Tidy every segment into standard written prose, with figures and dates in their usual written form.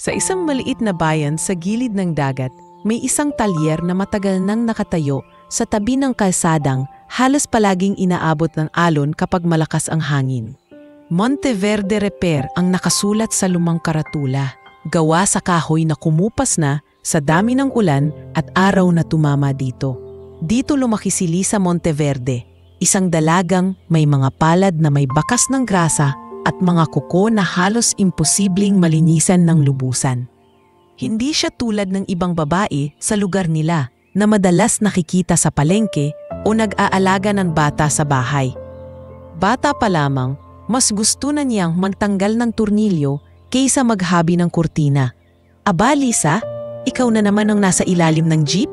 Sa isang maliit na bayan sa gilid ng dagat, may isang talyer na matagal nang nakatayo sa tabi ng kalsadang halos palaging inaabot ng alon kapag malakas ang hangin. Monteverde Repair ang nakasulat sa lumang karatula, gawa sa kahoy na kumupas na sa dami ng ulan at araw na tumama dito. Dito lumaki si Liza Monteverde, isang dalagang may mga palad na may bakas ng grasa at mga kuko na halos imposibleng malinisan ng lubusan. Hindi siya tulad ng ibang babae sa lugar nila na madalas nakikita sa palengke o nag-aalaga ng bata sa bahay. Bata pa lamang, mas gusto na niyang magtanggal ng turnilyo kaysa maghabi ng kurtina. "Aba, Liza, ikaw na naman ang nasa ilalim ng jeep?"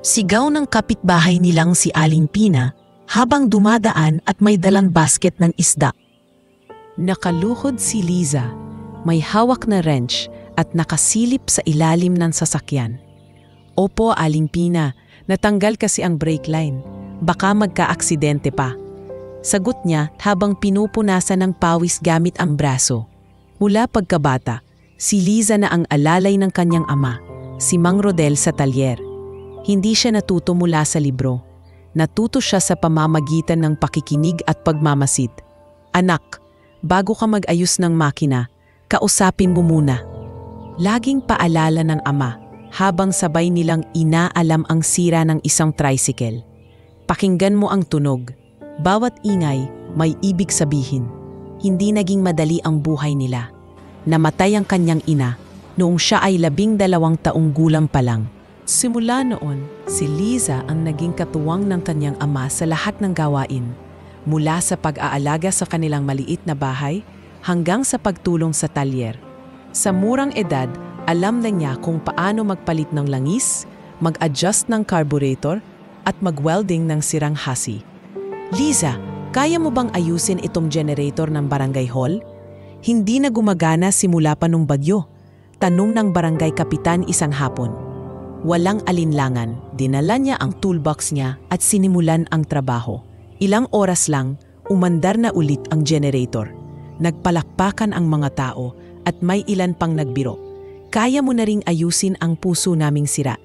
Sigaw ng kapitbahay nilang si Aling Pina habang dumadaan at may dalang basket ng isda. Nakaluhod si Liza, may hawak na wrench at nakasilip sa ilalim ng sasakyan. "Opo, Aling Pina, natanggal kasi ang brake line. Baka magka-aksidente pa." Sagot niya habang pinupunasan ng pawis gamit ang braso. Mula pagkabata, si Liza na ang alalay ng kanyang ama, si Mang Rodel sa talyer. Hindi siya natuto mula sa libro. Natuto siya sa pamamagitan ng pakikinig at pagmamasid. "Anak, bago ka mag-ayos ng makina, kausapin mo muna." Laging paalala ng ama habang sabay nilang inaalam ang sira ng isang tricycle. Pakinggan mo ang tunog. Bawat ingay may ibig sabihin. Hindi naging madali ang buhay nila. Namatay ang kanyang ina noong siya ay 12 taong gulang pa lang. Simula noon, si Liza ang naging katuwang ng kanyang ama sa lahat ng gawain. Mula sa pag-aalaga sa kanilang maliit na bahay hanggang sa pagtulong sa talyer. Sa murang edad, alam na niya kung paano magpalit ng langis, mag-adjust ng carburetor, at mag-welding ng sirang hasi. "Liza, kaya mo bang ayusin itong generator ng barangay hall? Hindi na gumagana simula pa nung bagyo." Tanong ng barangay kapitan isang hapon. Walang alinlangan, dinala niya ang toolbox niya at sinimulan ang trabaho. Ilang oras lang, umandar na ulit ang generator. Nagpalakpakan ang mga tao at may ilan pang nagbiro. "Kaya mo na ring ayusin ang puso naming sira."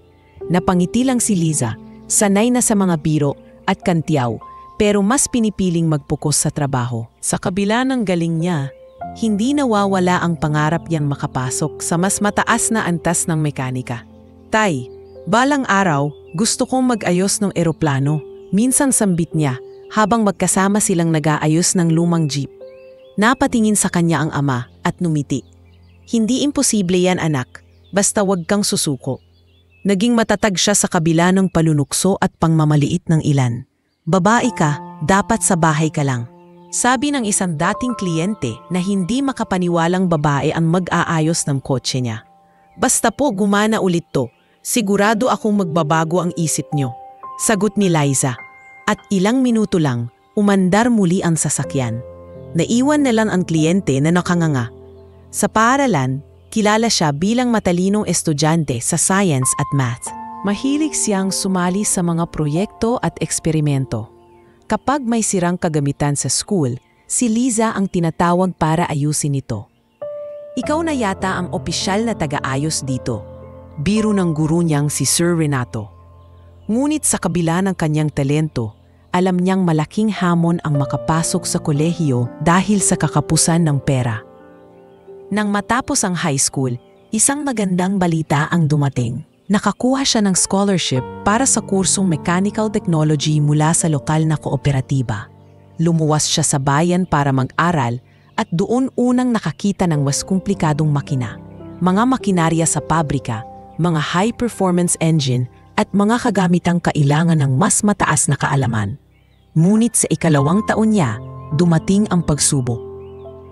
Napangiti lang si Liza, sanay na sa mga biro at kantiyaw, pero mas pinipiling magpokus sa trabaho. Sa kabila ng galing niya, hindi nawawala ang pangarap niyang makapasok sa mas mataas na antas ng mekanika. "Tay, balang araw, gusto kong mag-ayos ng eroplano." Minsan sambit niya habang magkasama silang nag-aayos ng lumang jeep. Napatingin sa kanya ang ama at numiti. "Hindi imposible yan, anak, basta wag kang susuko." Naging matatag siya sa kabila ng palunukso at pangmamaliit ng ilan. "Babae ka, dapat sa bahay ka lang." Sabi ng isang dating kliyente na hindi makapaniwalang babae ang mag-aayos ng kotse niya. "Basta po gumana ulit to, sigurado akong magbabago ang isip niyo." Sagot ni Liza. At ilang minuto lang, umandar muli ang sasakyan. Naiwan na lang ang kliyente na nakanganga. Sa paaralan, kilala siya bilang matalinong estudyante sa science at math. Mahilig siyang sumali sa mga proyekto at eksperimento. Kapag may sirang kagamitan sa school, si Liza ang tinatawag para ayusin ito. "Ikaw na yata ang opisyal na taga-ayos dito." Biro ng guro niyang si Sir Renato. Ngunit sa kabila ng kanyang talento, alam niyang malaking hamon ang makapasok sa kolehiyo dahil sa kakapusan ng pera. Nang matapos ang high school, isang magandang balita ang dumating. Nakakuha siya ng scholarship para sa kursong mechanical technology mula sa lokal na kooperatiba. Lumuwas siya sa bayan para mag-aral at doon unang nakakita ng mas komplikadong makina. Mga makinarya sa pabrika, mga high-performance engine at mga kagamitang kailangan ng mas mataas na kaalaman. Ngunit sa ikalawang taon niya, dumating ang pagsubok.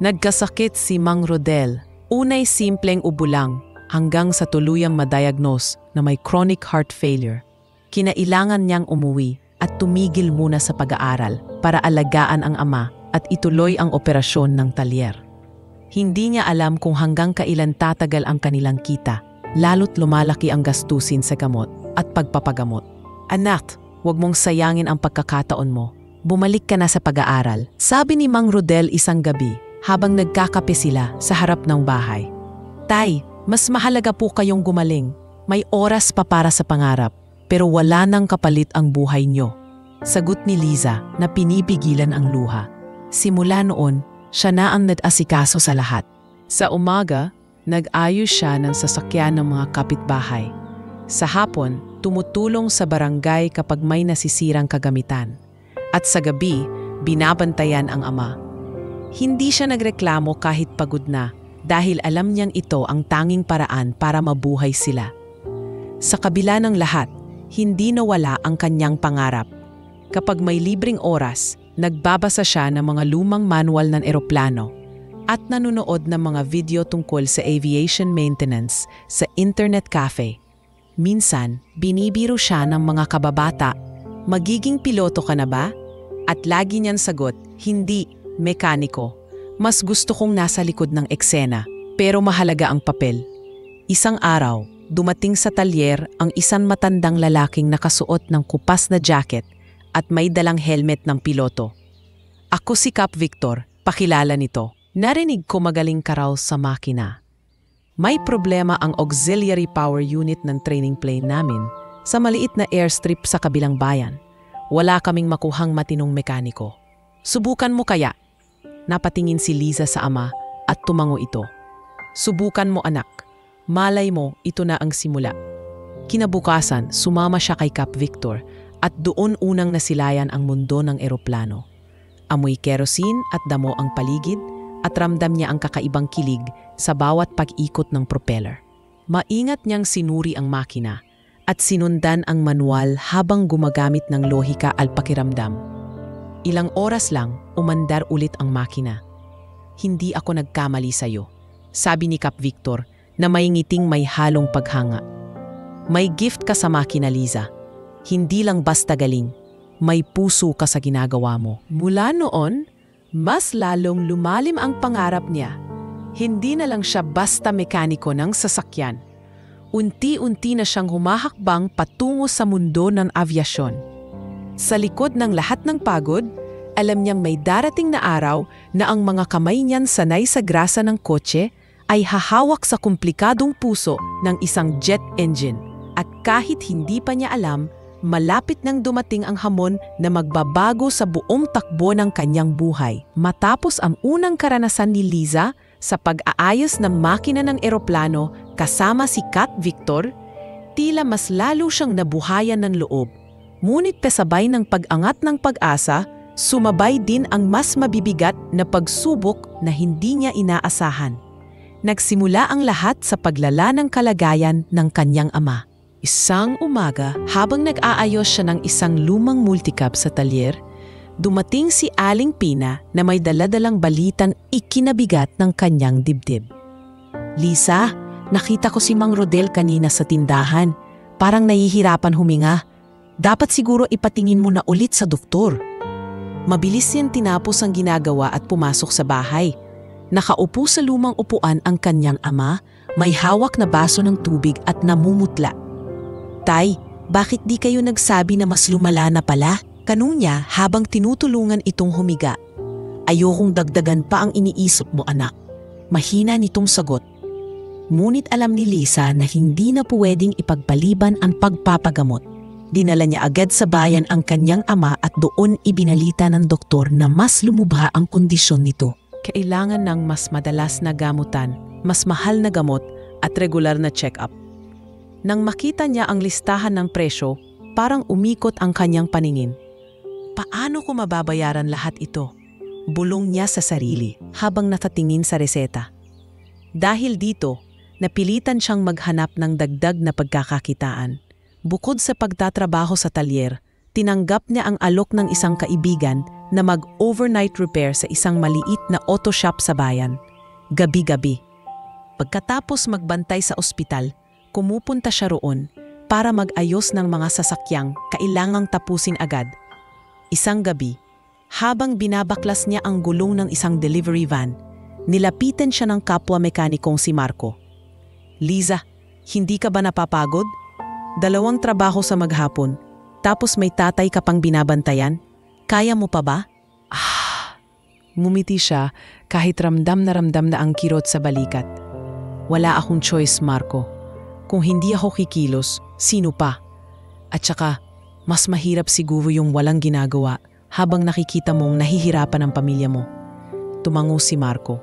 Nagkasakit si Mang Rodel. Unay simpleng ubo lang hanggang sa tuluyang madiagnose na may chronic heart failure. Kinailangan niyang umuwi at tumigil muna sa pag-aaral para alagaan ang ama at ituloy ang operasyon ng talyer. Hindi niya alam kung hanggang kailan tatagal ang kanilang kita, lalo't lumalaki ang gastusin sa gamot at pagpapagamot. "Anak, huwag mong sayangin ang pagkakataon mo. Bumalik ka na sa pag-aaral," sabi ni Mang Rodel isang gabi habang nagkakape sila sa harap ng bahay. "Tay, Mas mahalaga po kayong gumaling. May oras pa para sa pangarap, pero wala nang kapalit ang buhay nyo. Sagot ni Liza na pinipigilan ang luha. Simula noon, siya na ang nag-asikaso sa lahat. Sa umaga, nag-ayos siya ng sasakyan ng mga kapitbahay. Sa hapon, tumutulong sa barangay kapag may nasisirang kagamitan. At sa gabi, binabantayan ang ama. Hindi siya nagreklamo kahit pagod na dahil alam niyang ito ang tanging paraan para mabuhay sila. Sa kabila ng lahat, hindi nawala ang kanyang pangarap. Kapag may libreng oras, nagbabasa siya ng mga lumang manual ng eroplano at nanonood ng mga video tungkol sa aviation maintenance sa internet cafe. Minsan, binibiro siya ng mga kababata, "Magiging piloto ka na ba?" At lagi niyang sagot, "Hindi, mekaniko. Mas gusto kong nasa likod ng eksena, pero mahalaga ang papel." Isang araw, dumating sa talyer ang isang matandang lalaking nakasuot ng kupas na jacket at may dalang helmet ng piloto. "Ako si Cap Victor, pakilala nito. Narinig ko magaling ka raw sa makina. May problema ang auxiliary power unit ng training plane namin sa maliit na airstrip sa kabilang bayan. Wala kaming makuhang matinong mekaniko. Subukan mo kaya?" Napatingin si Liza sa ama at tumango ito. "Subukan mo anak. Malay mo, ito na ang simula." Kinabukasan, sumama siya kay Cap Victor at doon unang nasilayan ang mundo ng eroplano. Amoy kerosene at damo ang paligid at ramdam niya ang kakaibang kilig sa bawat pag-ikot ng propeller. Maingat niyang sinuri ang makina at sinundan ang manual habang gumagamit ng lohika at pakiramdam. Ilang oras lang, umandar ulit ang makina. "Hindi ako nagkamali sa'yo," sabi ni Cap Victor na may ngiting may halong paghanga. "May gift ka sa makina, Liza. Hindi lang basta galing, may puso ka sa ginagawa mo." Mula noon, mas lalong lumalim ang pangarap niya. Hindi na lang siya basta mekaniko ng sasakyan. Unti-unti na siyang humahakbang patungo sa mundo ng avyasyon. Sa likod ng lahat ng pagod, alam niyang may darating na araw na ang mga kamay niyan sanay sa grasa ng kotse ay hahawak sa komplikadong puso ng isang jet engine. At kahit hindi pa niya alam, malapit nang dumating ang hamon na magbabago sa buong takbo ng kanyang buhay. Matapos ang unang karanasan ni Liza sa pag-aayos ng makina ng eroplano kasama si Cap Victor, tila mas lalo siyang nabuhayan ng loob. Ngunit kasabay ng pag-angat ng pag-asa, sumabay din ang mas mabibigat na pagsubok na hindi niya inaasahan. Nagsimula ang lahat sa paglala ng kalagayan ng kanyang ama. Isang umaga, habang nag-aayos siya ng isang lumang multicab sa talyer, dumating si Aling Pina na may daladalang balitang ikinabigat ng kanyang dibdib. "Lisa, nakita ko si Mang Rodel kanina sa tindahan. Parang nahihirapan huminga. Dapat siguro ipatingin mo na ulit sa doktor." Mabilis niyang tinapos ang ginagawa at pumasok sa bahay. Nakaupo sa lumang upuan ang kanyang ama, may hawak na baso ng tubig at namumutla. "Tay, bakit di kayo nagsabi na mas lumala na pala?" Tanong niya habang tinutulungan itong humiga. "Ayokong dagdagan pa ang iniisip mo, anak." Mahina nitong sagot. Ngunit alam ni Lisa na hindi na pwedeng ipagpaliban ang pagpapagamot. Dinala niya agad sa bayan ang kanyang ama at doon ibinalita ng doktor na mas lumubha ang kondisyon nito. Kailangan ng mas madalas na gamutan, mas mahal na gamot at regular na check-up. Nang makita niya ang listahan ng presyo, parang umikot ang kanyang paningin. Paano ko mababayaran lahat ito? Bulong niya sa sarili habang natatingin sa reseta. Dahil dito, napilitan siyang maghanap ng dagdag na pagkakakitaan. Bukod sa pagtatrabaho sa talyer, tinanggap niya ang alok ng isang kaibigan na mag-overnight repair sa isang maliit na auto shop sa bayan. Gabi-gabi. Pagkatapos magbantay sa ospital, kumupunta siya roon para mag-ayos ng mga sasakyang kailangang tapusin agad. Isang gabi, habang binabaklas niya ang gulong ng isang delivery van, nilapitan siya ng kapwa mekanikong si Marco. "Liza, hindi ka ba napapagod? 2 trabaho sa maghapon, tapos may tatay ka pang binabantayan? Kaya mo pa ba?" Ngumiti siya kahit ramdam na ang kirot sa balikat. Wala akong choice, Marco. Kung hindi ako kikilos, sino pa? At saka, mas mahirap siguro yung walang ginagawa habang nakikita mong nahihirapan ang pamilya mo. Tumango si Marco.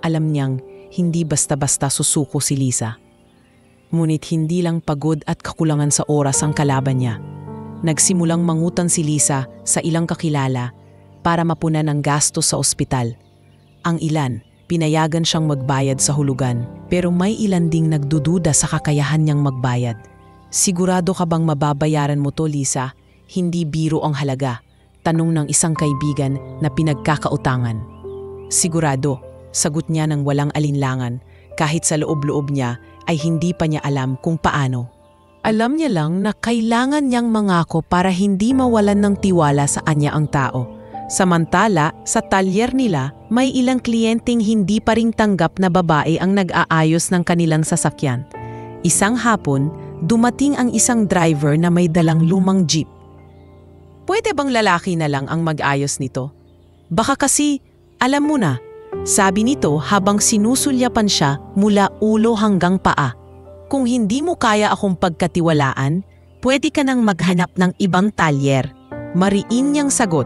Alam niyang hindi basta-basta susuko si Liza. Ngunit hindi lang pagod at kakulangan sa oras ang kalaban niya. Nagsimulang mangutan si Liza sa ilang kakilala para mapunan ang gasto sa ospital. Ang ilan, pinayagan siyang magbayad sa hulugan, pero may ilan ding nagdududa sa kakayahan niyang magbayad. Sigurado ka bang mababayaran mo to, Liza? Hindi biro ang halaga, tanong ng isang kaibigan na pinagkakautangan. Sigurado, sagot niya ng walang alinlangan, kahit sa loob-loob niya ay hindi pa niya alam kung paano. Alam niya lang na kailangan niyang mangako para hindi mawalan ng tiwala sa kanya ang tao. Samantala, sa talyer nila, may ilang kliyenteng hindi pa ring tanggap na babae ang nag-aayos ng kanilang sasakyan. Isang hapon, dumating ang isang driver na may dalang lumang jeep. Pwede bang lalaki na lang ang mag-ayos nito? Baka kasi, alam mo na, sabi nito habang sinusulyapan siya mula ulo hanggang paa. Kung hindi mo kaya akong pagkatiwalaan, pwede ka nang maghanap ng ibang talyer. Mariin niyang sagot.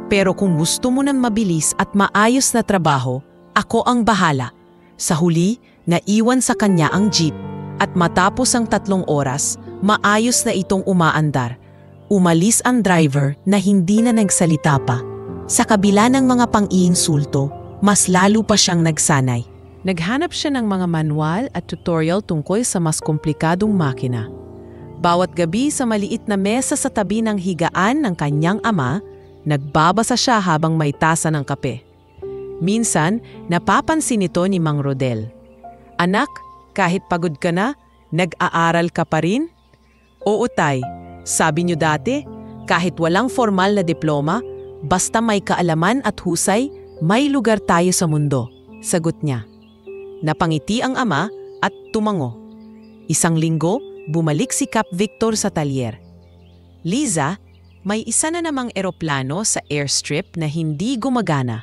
Pero kung gusto mo ng mabilis at maayos na trabaho, ako ang bahala. Sa huli, naiwan sa kanya ang jeep at matapos ang 3 oras, maayos na itong umaandar. Umalis ang driver na hindi na nagsalita pa. Sa kabila ng mga pang-iinsulto, mas lalo pa siyang nagsanay. Naghanap siya ng mga manual at tutorial tungkol sa mas komplikadong makina. Bawat gabi sa maliit na mesa sa tabi ng higaan ng kanyang ama, nagbabasa siya habang may tasa ng kape. Minsan, napapansin ito ni Mang Rodel. Anak, kahit pagod ka na, nag-aaral ka pa rin? Oo tay, sabi niyo dati, kahit walang formal na diploma, basta may kaalaman at husay, may lugar tayo sa mundo, sagot niya. Napangiti ang ama at tumango. Isang linggo, bumalik si Cap Victor sa talyer. Liza, may isa na namang eroplano sa airstrip na hindi gumagana,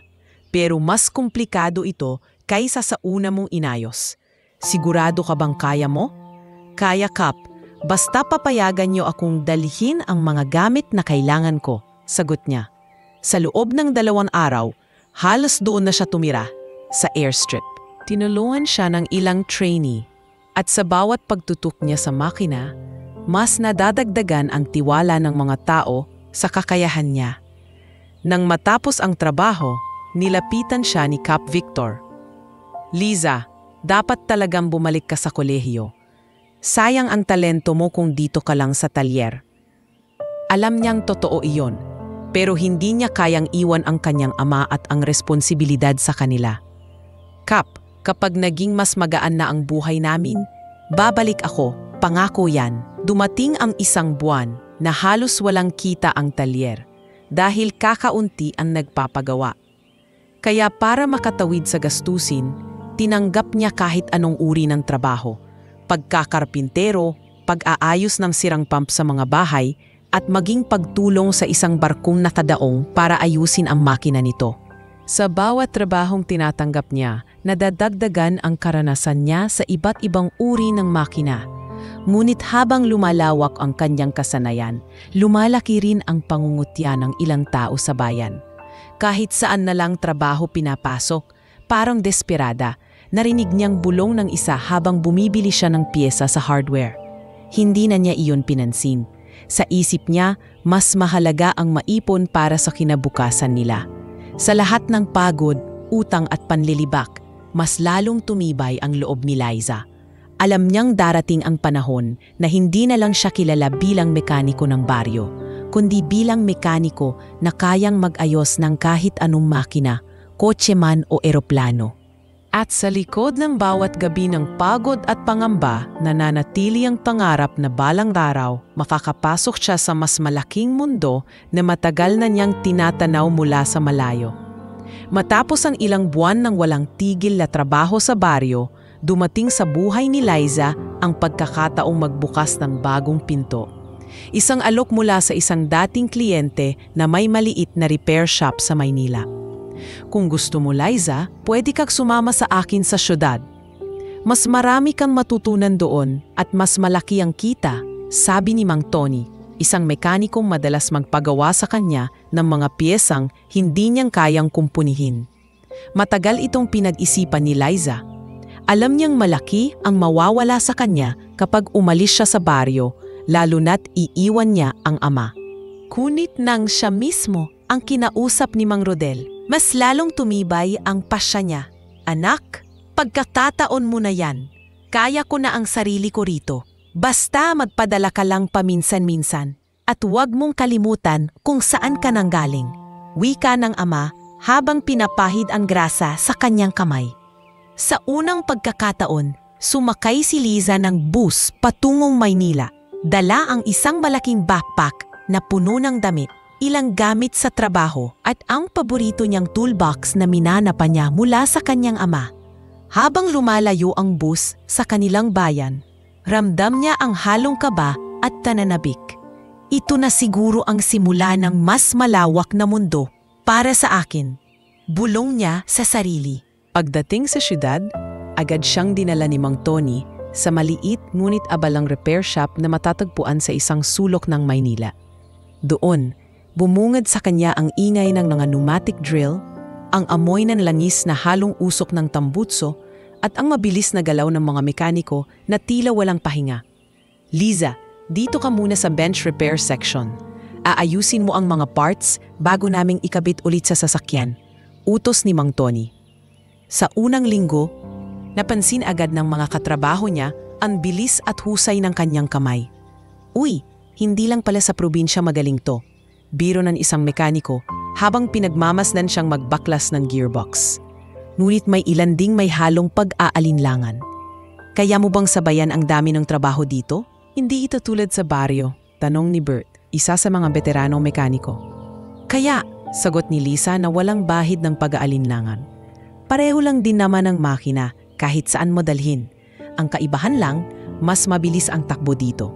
pero mas komplikado ito kaysa sa una mong inayos. Sigurado ka bang kaya mo? Kaya, Cap. Basta papayagan niyo akong dalhin ang mga gamit na kailangan ko, sagot niya. Sa loob ng 2 araw, halos doon na siya tumira, sa airstrip. Tinulungan siya ng ilang trainee at sa bawat pagtutok niya sa makina, mas nadadagdagan ang tiwala ng mga tao sa kakayahan niya. Nang matapos ang trabaho, nilapitan siya ni Cap Victor. Liza, dapat talagang bumalik ka sa kolehiyo. Sayang ang talento mo kung dito ka lang sa talyer. Alam niyang totoo iyon, pero hindi niya kayang iwan ang kanyang ama at ang responsibilidad sa kanila. Cap, kapag naging mas magaan na ang buhay namin, babalik ako, pangako yan. Dumating ang isang buwan na halos walang kita ang talyer dahil kakaunti ang nagpapagawa. Kaya para makatawid sa gastusin, tinanggap niya kahit anong uri ng trabaho, pagkakarpintero, pag-aayos ng sirang pump sa mga bahay, at maging pagtulong sa isang barkong nakadaong para ayusin ang makina nito. Sa bawat trabahong tinatanggap niya, nadadagdagan ang karanasan niya sa iba't ibang uri ng makina. Ngunit habang lumalawak ang kanyang kasanayan, lumalaki rin ang pangungutya ng ilang tao sa bayan. Kahit saan na lang trabaho pinapasok, parang desperada, narinig niyang bulong ng isa habang bumibili siya ng piyesa sa hardware. Hindi na niya iyon pinansin. Sa isip niya, mas mahalaga ang maipon para sa kinabukasan nila. Sa lahat ng pagod, utang at panlilibak, mas lalong tumibay ang loob ni Liza. Alam niyang darating ang panahon na hindi na lang siya kilala bilang mekaniko ng baryo, kundi bilang mekaniko na kayang mag-ayos ng kahit anong makina, kotse man o eroplano. At sa likod ng bawat gabi ng pagod at pangamba, nananatili ang pangarap na balang araw makakapasok siya sa mas malaking mundo na matagal na niyang tinatanaw mula sa malayo. Matapos ang ilang buwan ng walang tigil na trabaho sa baryo, dumating sa buhay ni Liza ang pagkakataong magbukas ng bagong pinto. Isang alok mula sa isang dating kliyente na may maliit na repair shop sa Maynila. Kung gusto mo, Liza, pwede kang sumama sa akin sa syudad. Mas marami kang matutunan doon at mas malaki ang kita, sabi ni Mang Tony, isang mekanikong madalas magpagawa sa kanya ng mga piyesang hindi niyang kayang kumpunihin. Matagal itong pinag-isipan ni Liza. Alam niyang malaki ang mawawala sa kanya kapag umalis siya sa baryo, lalo na't iiwan niya ang ama. Kunit nang siya mismo ang kinausap ni Mang Rodel, mas lalong tumibay ang pasya niya. Anak, pagkakataon mo na yan. Kaya ko na ang sarili ko rito. Basta magpadala ka lang paminsan-minsan. At huwag mong kalimutan kung saan ka nanggaling. Wika ng ama habang pinapahid ang grasa sa kanyang kamay. Sa unang pagkakataon, sumakay si Liza ng bus patungong Maynila. Dala ang isang malaking backpack na puno ng damit, ilang gamit sa trabaho at ang paborito niyang toolbox na minana pa niya mula sa kanyang ama. Habang lumalayo ang bus sa kanilang bayan, ramdam niya ang halong kaba at tananabik. Ito na siguro ang simula ng mas malawak na mundo para sa akin. Bulong niya sa sarili. Pagdating sa syudad, agad siyang dinala ni Mang Tony sa maliit ngunit abalang repair shop na matatagpuan sa isang sulok ng Maynila. Doon, bumungad sa kanya ang ingay ng mga pneumatic drill, ang amoy ng langis na halong usok ng tambutso, at ang mabilis na galaw ng mga mekaniko na tila walang pahinga. Liza, dito ka muna sa bench repair section. Aayusin mo ang mga parts bago naming ikabit ulit sa sasakyan. Utos ni Mang Tony. Sa unang linggo, napansin agad ng mga katrabaho niya ang bilis at husay ng kanyang kamay. Uy, hindi lang pala sa probinsya magaling to. Biro ng isang mekaniko habang pinagmamasdan siyang magbaklas ng gearbox. Ngunit may ilan ding may halong pag-aalinlangan. Kaya mo bang sabayan ang dami ng trabaho dito? Hindi ito tulad sa baryo, tanong ni Bert, isa sa mga veteranong mekaniko. Kaya, sagot ni Lisa na walang bahid ng pag-aalinlangan. Pareho lang din naman ang makina kahit saan mo dalhin. Ang kaibahan lang, mas mabilis ang takbo dito.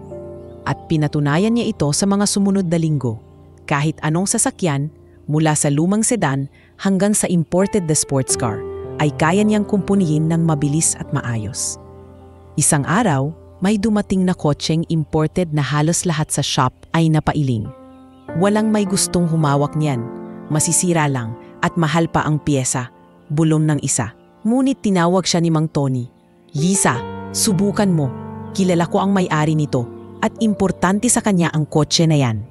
At pinatunayan niya ito sa mga sumunod na linggo. Kahit anong sasakyan, mula sa lumang sedan hanggang sa imported na sports car, ay kaya niyang kumpunihin ng mabilis at maayos. Isang araw, may dumating na kotseng imported na halos lahat sa shop ay napailing. Walang may gustong humawak niyan, masisira lang at mahal pa ang piyesa, bulong ng isa. Ngunit tinawag siya ni Mang Tony. Lisa, subukan mo. Kilala ko ang may-ari nito at importante sa kanya ang kotse na yan.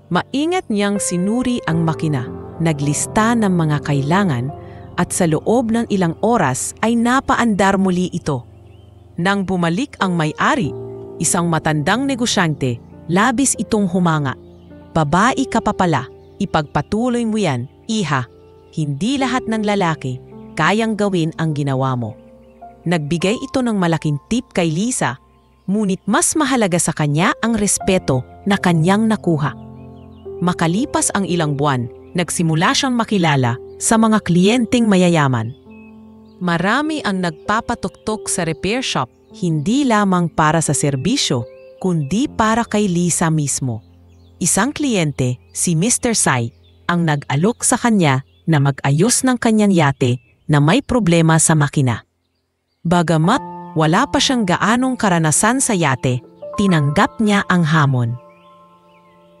Maingat niyang sinuri ang makina, naglista ng mga kailangan at sa loob ng ilang oras ay napaandar muli ito. Nang bumalik ang may-ari, isang matandang negosyante, labis itong humanga. Babae ka pa pala, ipagpatuloy mo yan, iha. Hindi lahat ng lalaki kayang gawin ang ginawa mo. Nagbigay ito ng malaking tip kay Lisa, ngunit mas mahalaga sa kanya ang respeto na kanyang nakuha. Makalipas ang ilang buwan, nagsimula siyang makilala sa mga kliyenteng mayayaman. Marami ang nagpapatuktok sa repair shop, hindi lamang para sa serbisyo, kundi para kay Lisa mismo. Isang kliyente, si Mr. Sai, ang nag-alok sa kanya na mag-ayos ng kanyang yate na may problema sa makina. Bagamat wala pa siyang gaanong karanasan sa yate, tinanggap niya ang hamon.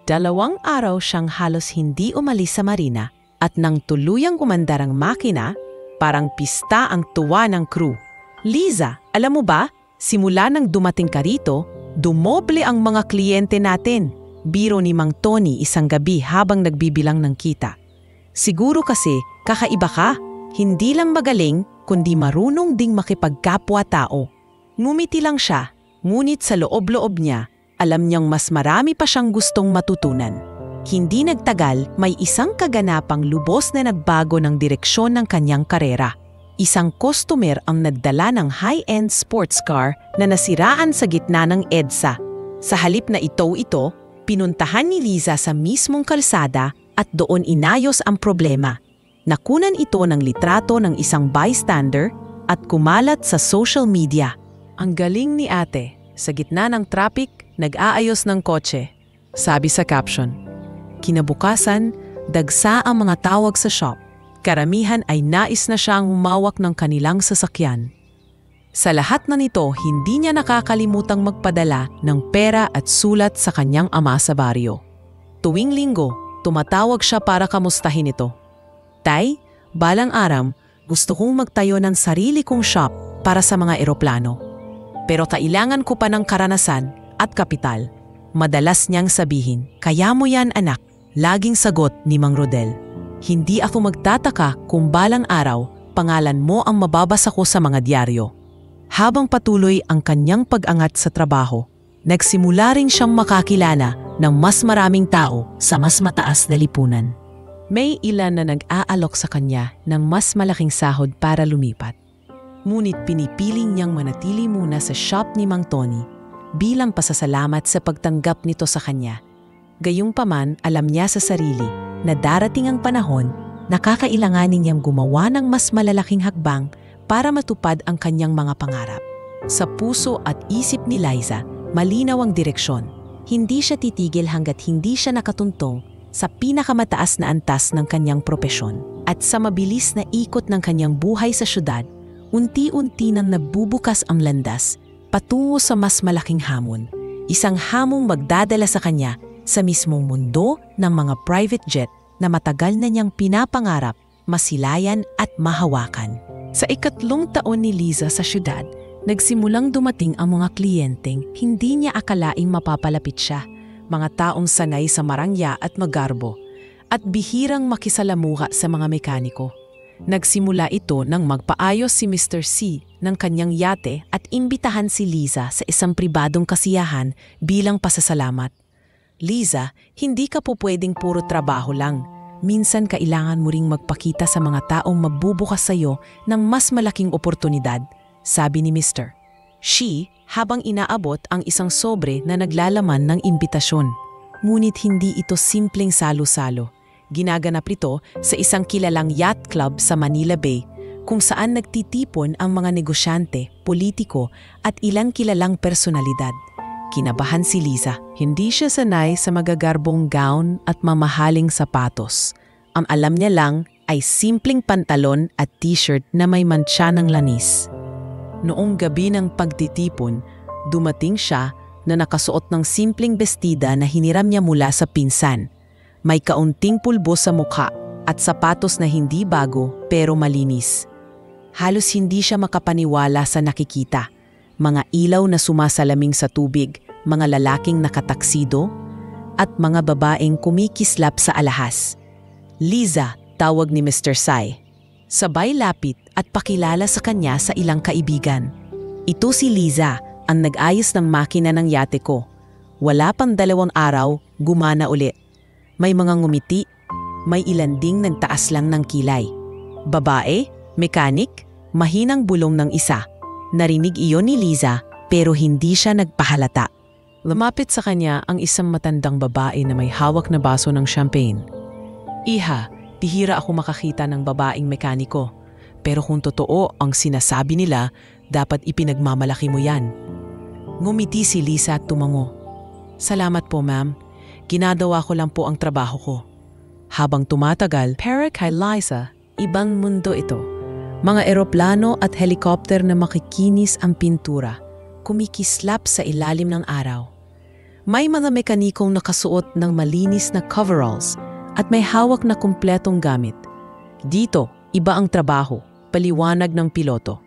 2 araw siyang halos hindi umalis sa marina at nang tuluyang umandar ang makina, parang pista ang tuwa ng crew. Liza, alam mo ba, simula nang dumating ka rito, dumoble ang mga kliyente natin. Biro ni Mang Tony isang gabi habang nagbibilang ng kita. Siguro kasi kakaiba ka, hindi lang magaling kundi marunong ding makipagkapwa-tao. Ngumiti lang siya, ngunit sa loob-loob niya, alam niyang mas marami pa siyang gustong matutunan. Hindi nagtagal, may isang kaganapang lubos na nagbago ng direksyon ng kanyang karera. Isang customer ang nagdala ng high-end sports car na nasiraan sa gitna ng EDSA. Sa halip na ito, pinuntahan ni Liza sa mismong kalsada at doon inayos ang problema. Nakunan ito ng litrato ng isang bystander at kumalat sa social media. Ang galing ni ate, sa gitna ng traffic, nag-aayos ng kotse, sabi sa caption. Kinabukasan, dagsa ang mga tawag sa shop. Karamihan ay nais na siyang humawak ng kanilang sasakyan. Sa lahat na nito, hindi niya nakakalimutang magpadala ng pera at sulat sa kanyang ama sa baryo. Tuwing linggo, tumatawag siya para kamustahin ito. Tay, balang araw, gusto kong magtayo ng sarili kong shop para sa mga eroplano. Pero kailangan ko pa ng karanasan at kapital. Madalas niyang sabihin, kaya mo yan anak, laging sagot ni Mang Rodel. Hindi ako magtataka kung balang araw, pangalan mo ang mababasa ko sa mga diaryo. Habang patuloy ang kanyang pag-angat sa trabaho, nagsimula rin siyang makakilala ng mas maraming tao sa mas mataas na lipunan. May ilan na nag-aalok sa kanya ng mas malaking sahod para lumipat. Ngunit pinipiling niyang manatili muna sa shop ni Mang Tony bilang pasasalamat sa pagtanggap nito sa kanya. Gayunpaman, alam niya sa sarili na darating ang panahon na kakailanganin niyang gumawa ng mas malalaking hakbang para matupad ang kanyang mga pangarap. Sa puso at isip ni Liza, malinaw ang direksyon. Hindi siya titigil hanggat hindi siya nakatuntong sa pinakamataas na antas ng kanyang propesyon. At sa mabilis na ikot ng kanyang buhay sa syudad, unti-unti nang nabubukas ang landas patungo sa mas malaking hamon. Isang hamong magdadala sa kanya sa mismong mundo ng mga private jet na matagal na niyang pinapangarap, masilayan at mahawakan. Sa ikatlong taon ni Liza sa syudad, nagsimulang dumating ang mga kliyenteng hindi niya akalaing mapapalapit siya, mga taong sanay sa marangya at magarbo, at bihirang makisalamuha sa mga mekaniko. Nagsimula ito nang magpaayos si Mr. C ng kanyang yate at imbitahan si Liza sa isang pribadong kasiyahan bilang pasasalamat. Liza, hindi ka po pwedeng puro trabaho lang. Minsan kailangan mo ring magpakita sa mga taong magbubukas sa iyo ng mas malaking oportunidad, sabi ni Mr. She habang inaabot ang isang sobre na naglalaman ng imbitasyon. Ngunit hindi ito simpleng salo-salo. Ginaganap ito sa isang kilalang yacht club sa Manila Bay kung saan nagtitipon ang mga negosyante, politiko at ilang kilalang personalidad. Kinabahan si Liza. Hindi siya sanay sa magagarbong gown at mamahaling sapatos. Ang alam niya lang ay simpleng pantalon at t-shirt na may mantsa ng lanis. Noong gabi ng pagtitipon, dumating siya na nakasuot ng simpleng bestida na hiniram niya mula sa pinsan. May kaunting pulbo sa mukha at sapatos na hindi bago pero malinis. Halos hindi siya makapaniwala sa nakikita. Mga ilaw na sumasalaming sa tubig, mga lalaking nakataksido, at mga babaeng kumikislap sa alahas. Liza, tawag ni Mr. Sai. Sabay lapit at pakilala sa kanya sa ilang kaibigan. Ito si Liza, ang nag-ayos ng makina ng yate ko. Wala pang 2 araw, gumana ulit. May mga ngumiti, may ilan ding nagtaas lang ng kilay. Babae, mekanik, mahinang bulong ng isa. Narinig iyon ni Liza pero hindi siya nagpahalata. Lumapit sa kanya ang isang matandang babae na may hawak na baso ng champagne. Iha, bihira ako makakita ng babaeng mekaniko. Pero kung totoo ang sinasabi nila, dapat ipinagmamalaki mo yan. Ngumiti si Liza at tumango. Salamat po ma'am, ginagawa ko lang po ang trabaho ko. Habang tumatagal, para kay Liza, ibang mundo ito. Mga eroplano at helikopter na makikinis ang pintura, kumikislap sa ilalim ng araw. May mga mekanikong nakasuot ng malinis na coveralls at may hawak na kumpletong gamit. Dito, iba ang trabaho, paliwanag ng piloto.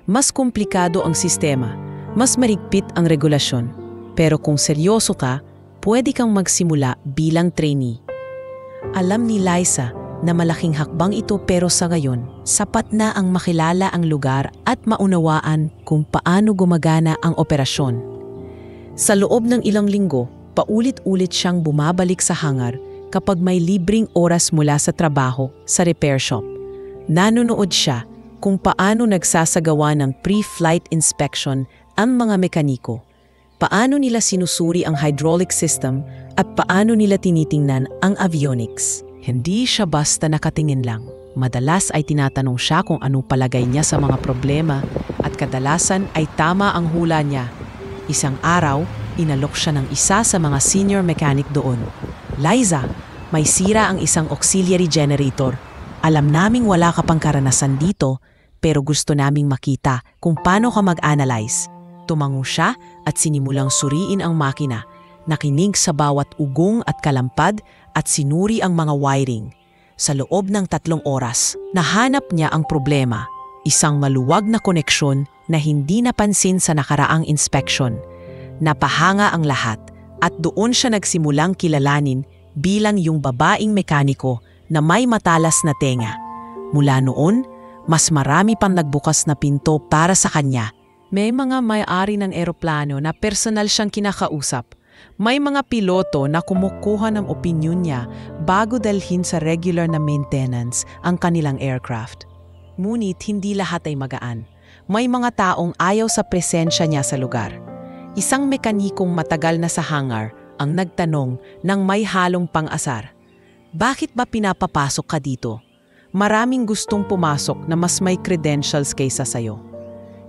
Mas komplikado ang sistema, mas marigpit ang regulasyon. Pero kung seryoso ka, pwede kang magsimula bilang trainee. Alam ni Liza na malaking hakbang ito pero sa ngayon, sapat na ang makilala ang lugar at maunawaan kung paano gumagana ang operasyon. Sa loob ng ilang linggo, paulit-ulit siyang bumabalik sa hangar kapag may libreng oras mula sa trabaho sa repair shop. Nanonood siya kung paano nagsasagawa ng pre-flight inspection ang mga mekaniko, paano nila sinusuri ang hydraulic system at paano nila tinitingnan ang avionics. Hindi siya basta nakatingin lang. Madalas ay tinatanong siya kung anong palagay niya sa mga problema at kadalasan ay tama ang hula niya. Isang araw, inalok siya ng isa sa mga senior mechanic doon. Liza, may sira ang isang auxiliary generator. Alam naming wala ka pang karanasan dito, pero gusto naming makita kung paano ka mag-analyze. Tumango siya at sinimulang suriin ang makina. Nakinig sa bawat ugong at kalampad at sinuri ang mga wiring. Sa loob ng 3 oras, nahanap niya ang problema. Isang maluwag na koneksyon na hindi napansin sa nakaraang inspeksyon. Napahanga ang lahat at doon siya nagsimulang kilalanin bilang yung babaeng mekaniko na may matalas na tenga. Mula noon, mas marami pang nagbukas na pinto para sa kanya. May mga may-ari ng eroplano na personal siyang kinakausap. May mga piloto na kumukuha ng opinyon niya bago dalhin sa regular na maintenance ang kanilang aircraft. Ngunit hindi lahat ay magaan. May mga taong ayaw sa presensya niya sa lugar. Isang mekanikong matagal na sa hangar ang nagtanong ng may halong pang-asar. Bakit ba pinapapasok ka dito? Maraming gustong pumasok na mas may credentials kaysa sayo.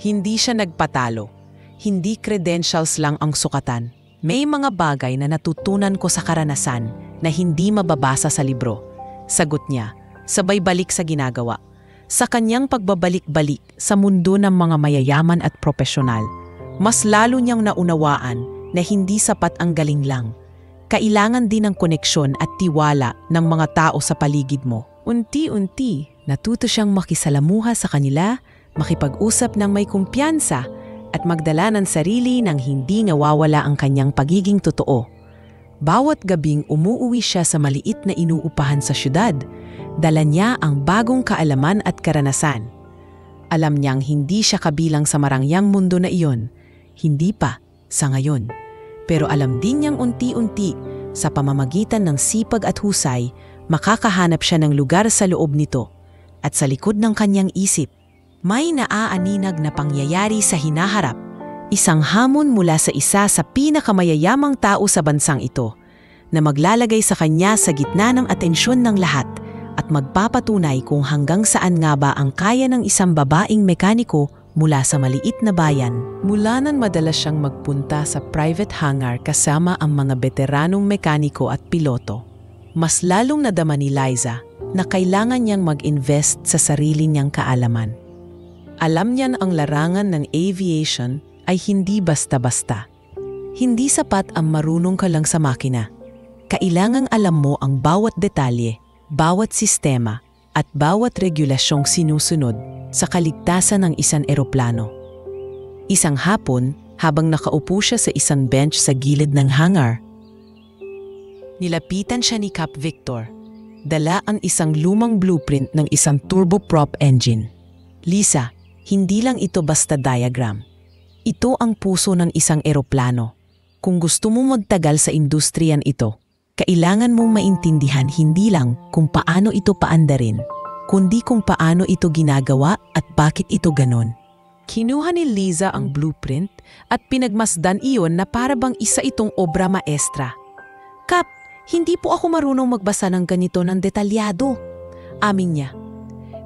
Hindi siya nagpatalo. Hindi credentials lang ang sukatan. May mga bagay na natutunan ko sa karanasan na hindi mababasa sa libro. Sagot niya, sabay balik sa ginagawa. Sa kanyang pagbabalik-balik sa mundo ng mga mayayaman at propesyonal, mas lalo niyang naunawaan na hindi sapat ang galing lang. Kailangan din ng koneksyon at tiwala ng mga tao sa paligid mo. Unti-unti, natuto siyang makisalamuha sa kanila, makipag-usap ng may kumpiyansa, at magdala ng sarili nang hindi nawawala ang kanyang pagiging totoo. Bawat gabing umuuwi siya sa maliit na inuupahan sa syudad, dala niya ang bagong kaalaman at karanasan. Alam niyang hindi siya kabilang sa marangyang mundo na iyon, hindi pa sa ngayon. Pero alam din niyang unti-unti, sa pamamagitan ng sipag at husay, makakahanap siya ng lugar sa loob nito. At sa likod ng kanyang isip, may naaaninag na pangyayari sa hinaharap. Isang hamon mula sa isa sa pinakamayayamang tao sa bansang ito, na maglalagay sa kanya sa gitna ng atensyon ng lahat at magpapatunay kung hanggang saan nga ba ang kaya ng isang babaeng mekaniko mula sa maliit na bayan. Mula nang madalas siyang magpunta sa private hangar kasama ang mga veteranong mekaniko at piloto, mas lalong nadama ni Liza na kailangan niyang mag-invest sa sarili niyang kaalaman. Alam niyan ang larangan ng aviation ay hindi basta-basta. Hindi sapat ang marunong ka lang sa makina. Kailangang alam mo ang bawat detalye, bawat sistema, at bawat regulasyong sinusunod sa kaligtasan ng isang eroplano. Isang hapon, habang nakaupo siya sa isang bench sa gilid ng hangar, nilapitan siya ni Cap Victor. Dala ang isang lumang blueprint ng isang turboprop engine. Lisa, hindi lang ito basta diagram. Ito ang puso ng isang eroplano. Kung gusto mo magtagal sa industriyan ito, kailangan mong maintindihan hindi lang kung paano ito paandarin, kundi kung paano ito ginagawa at bakit ito ganon. Kinuha ni Liza ang blueprint at pinagmasdan iyon na para bang isa itong obra maestra. Kap, hindi po ako marunong magbasa ng ganito ng detalyado, amin niya.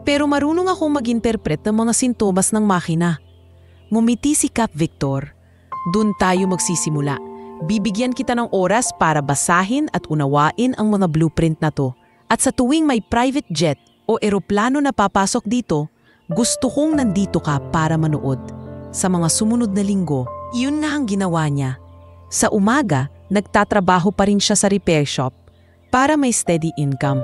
Pero marunong akong mag-interpret ng mga sintomas ng makina. Ngumiti si Cap Victor. Dun tayo magsisimula. Bibigyan kita ng oras para basahin at unawain ang mga blueprint na to. At sa tuwing may private jet o eroplano na papasok dito, gusto kong nandito ka para manood. Sa mga sumunod na linggo, iyon na ang ginawa niya. Sa umaga, nagtatrabaho pa rin siya sa repair shop para may steady income.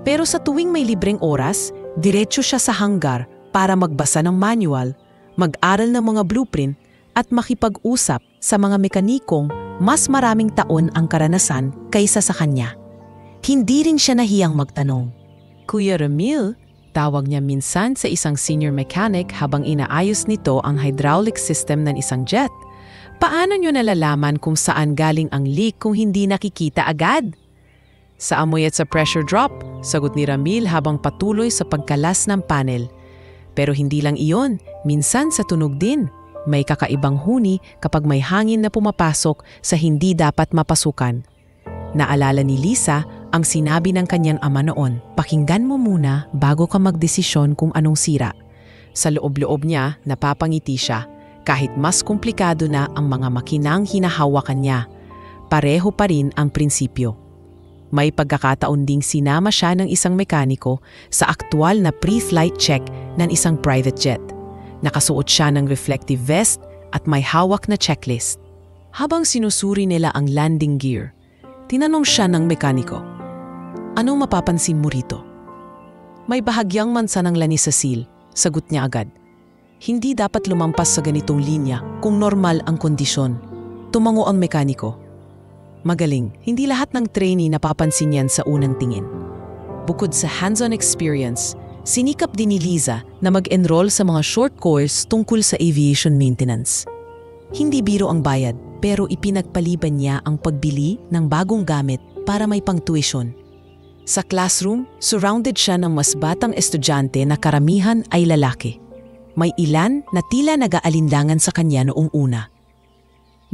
Pero sa tuwing may libreng oras, diretso siya sa hangar para magbasa ng manual, mag-aral ng mga blueprint at makipag-usap sa mga mekanikong mas maraming taon ang karanasan kaysa sa kanya. Hindi rin siya nahiyang magtanong. Kuya Ramil, tawag niya minsan sa isang senior mechanic habang inaayos nito ang hydraulic system ng isang jet. Paano niyo nalalaman kung saan galing ang leak kung hindi nakikita agad? Sa amoy at sa pressure drop, sagot ni Ramil habang patuloy sa pagkalas ng panel. Pero hindi lang iyon, minsan sa tunog din. May kakaibang huni kapag may hangin na pumapasok sa hindi dapat mapasukan. Naalala ni Lisa ang sinabi ng kanyang ama noon, pakinggan mo muna bago ka magdesisyon kung anong sira. Sa loob-loob niya, napapangiti siya, kahit mas komplikado na ang mga makinang hinahawakan niya. Pareho pa rin ang prinsipyo. May pagkakataon ding sinama siya ng isang mekaniko sa aktwal na pre-flight check ng isang private jet. Nakasuot siya ng reflective vest at may hawak na checklist. Habang sinusuri nila ang landing gear, tinanong siya ng mekaniko, "Anong mapapansin mo rito?" "May bahagyang mansa ng lanis sa seal," sagot niya agad. "Hindi dapat lumampas sa ganitong linya kung normal ang kondisyon." Tumango ang mekaniko. Magaling, hindi lahat ng trainee napapansin yan sa unang tingin. Bukod sa hands-on experience, sinikap din ni Liza na mag-enroll sa mga short course tungkol sa aviation maintenance. Hindi biro ang bayad, pero ipinagpaliban niya ang pagbili ng bagong gamit para may pang-tuition. Sa classroom, surrounded siya ng mas batang estudyante na karamihan ay lalaki. May ilan na tila nag-aalinlangan sa kanya noong una.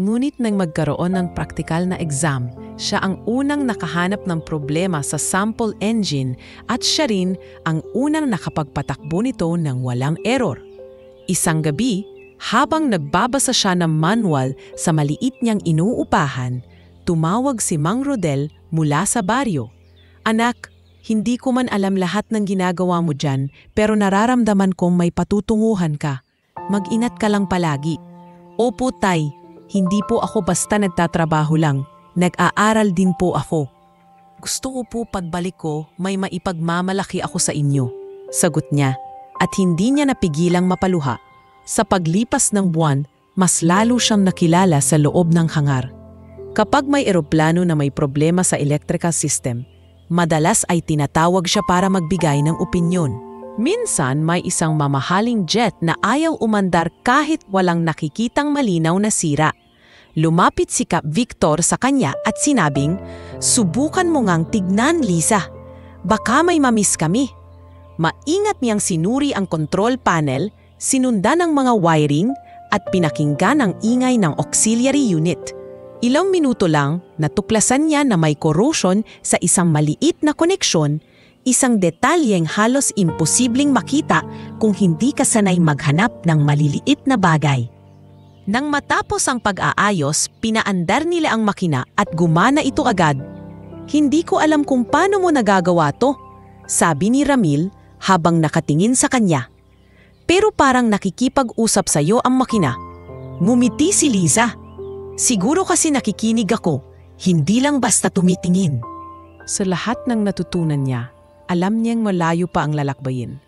Ngunit nang magkaroon ng praktikal na exam, siya ang unang nakahanap ng problema sa sample engine at siya rin ang unang nakapagpatakbo nito ng walang error. Isang gabi, habang nagbabasa siya ng manual sa maliit niyang inuupahan, tumawag si Mang Rodel mula sa baryo. "Anak, hindi ko man alam lahat ng ginagawa mo dyan, pero nararamdaman kong may patutunguhan ka. Mag-ingat ka lang palagi." "Opo, Tay. Hindi po ako basta nagtatrabaho lang. Nag-aaral din po ako. Gusto ko po pagbalik ko may maipagmamalaki ako sa inyo," sagot niya, at hindi niya napigilang mapaluha. Sa paglipas ng buwan, mas lalo siyang nakilala sa loob ng hangar. Kapag may eroplano na may problema sa electrical system, madalas ay tinatawag siya para magbigay ng opinyon. Minsan may isang mamahaling jet na ayaw umandar kahit walang nakikitang malinaw na sira. Lumapit si Cap Victor sa kanya at sinabing, "Subukan mo ngang tignan, Liza. Baka may mamiss kami." Maingat niyang sinuri ang control panel, sinundan ang mga wiring at pinakinggan ang ingay ng auxiliary unit. Ilang minuto lang, natuklasan niya na may corrosion sa isang maliit na koneksyon, isang detalyeng halos imposibleng makita kung hindi ka sanay maghanap ng maliliit na bagay. Nang matapos ang pag-aayos, pinaandar nila ang makina at gumana ito agad. "Hindi ko alam kung paano mo nagagawa to," sabi ni Ramil habang nakatingin sa kanya. "Pero parang nakikipag-usap sa iyo ang makina." Ngumiti si Liza. "Siguro kasi nakikinig ako, hindi lang basta tumitingin." Sa lahat ng natutunan niya, alam niyang malayo pa ang lalakbayin.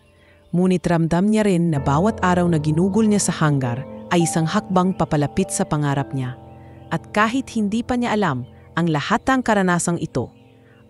Ngunit ramdam niya rin na bawat araw na ginugol niya sa hangar ay isang hakbang papalapit sa pangarap niya. At kahit hindi pa niya alam ang lahat ng karanasang ito,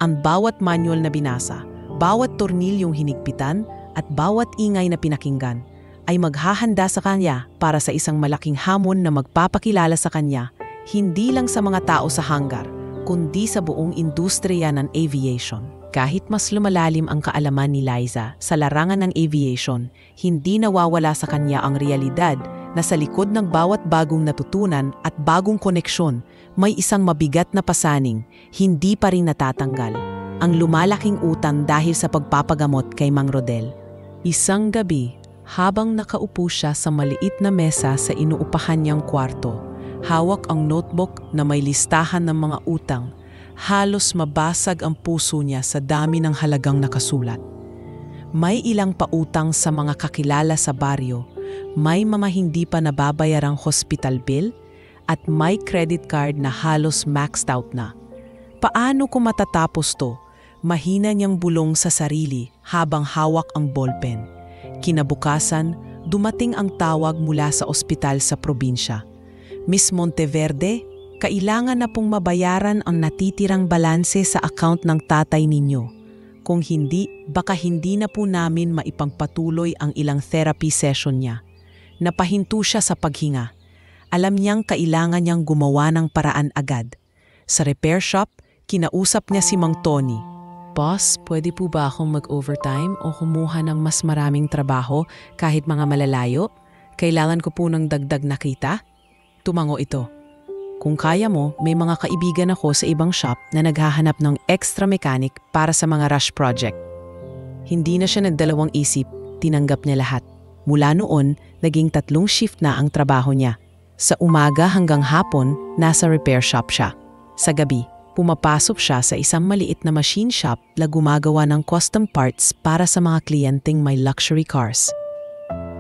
ang bawat manual na binasa, bawat tornilyong hinigpitan at bawat ingay na pinakinggan ay maghahanda sa kanya para sa isang malaking hamon na magpapakilala sa kanya hindi lang sa mga tao sa hangar, kundi sa buong industriya ng aviation. Kahit mas lumalalim ang kaalaman ni Liza sa larangan ng aviation, hindi nawawala sa kanya ang realidad na sa likod ng bawat bagong natutunan at bagong koneksyon, may isang mabigat na pasaning, hindi pa rin natatanggal. Ang lumalaking utang dahil sa pagpapagamot kay Mang Rodel. Isang gabi, habang nakaupo siya sa maliit na mesa sa inuupahan niyang kwarto, hawak ang notebook na may listahan ng mga utang, halos mabasag ang puso niya sa dami ng halagang nakasulat. May ilang pautang sa mga kakilala sa baryo, may mga hindi pa nababayarang hospital bill, at may credit card na halos maxed out na. Paano ko matatapos to? Mahina niyang bulong sa sarili habang hawak ang ballpen. Kinabukasan, dumating ang tawag mula sa ospital sa probinsya. "Miss Monteverde, kailangan na pong mabayaran ang natitirang balanse sa account ng tatay ninyo. Kung hindi, baka hindi na po namin maipagpatuloy ang ilang therapy session niya." Napahinto siya sa paghinga. Alam niyang kailangan niyang gumawa ng paraan agad. Sa repair shop, kinausap niya si Mang Tony. "Boss, pwede po ba akong mag-overtime o kumuha ng mas maraming trabaho kahit mga malalayo? Kailangan ko po ng dagdag na kita?" Tumango ito. "Kung kaya mo, may mga kaibigan ako sa ibang shop na naghahanap ng extra mechanic para sa mga rush project." Hindi na siya nagdalawang isip, tinanggap niya lahat. Mula noon, naging 3 shift na ang trabaho niya. Sa umaga hanggang hapon, nasa repair shop siya. Sa gabi, Pumapasok siya sa isang maliit na machine shop na gumagawa ng custom parts para sa mga kliyenteng may luxury cars.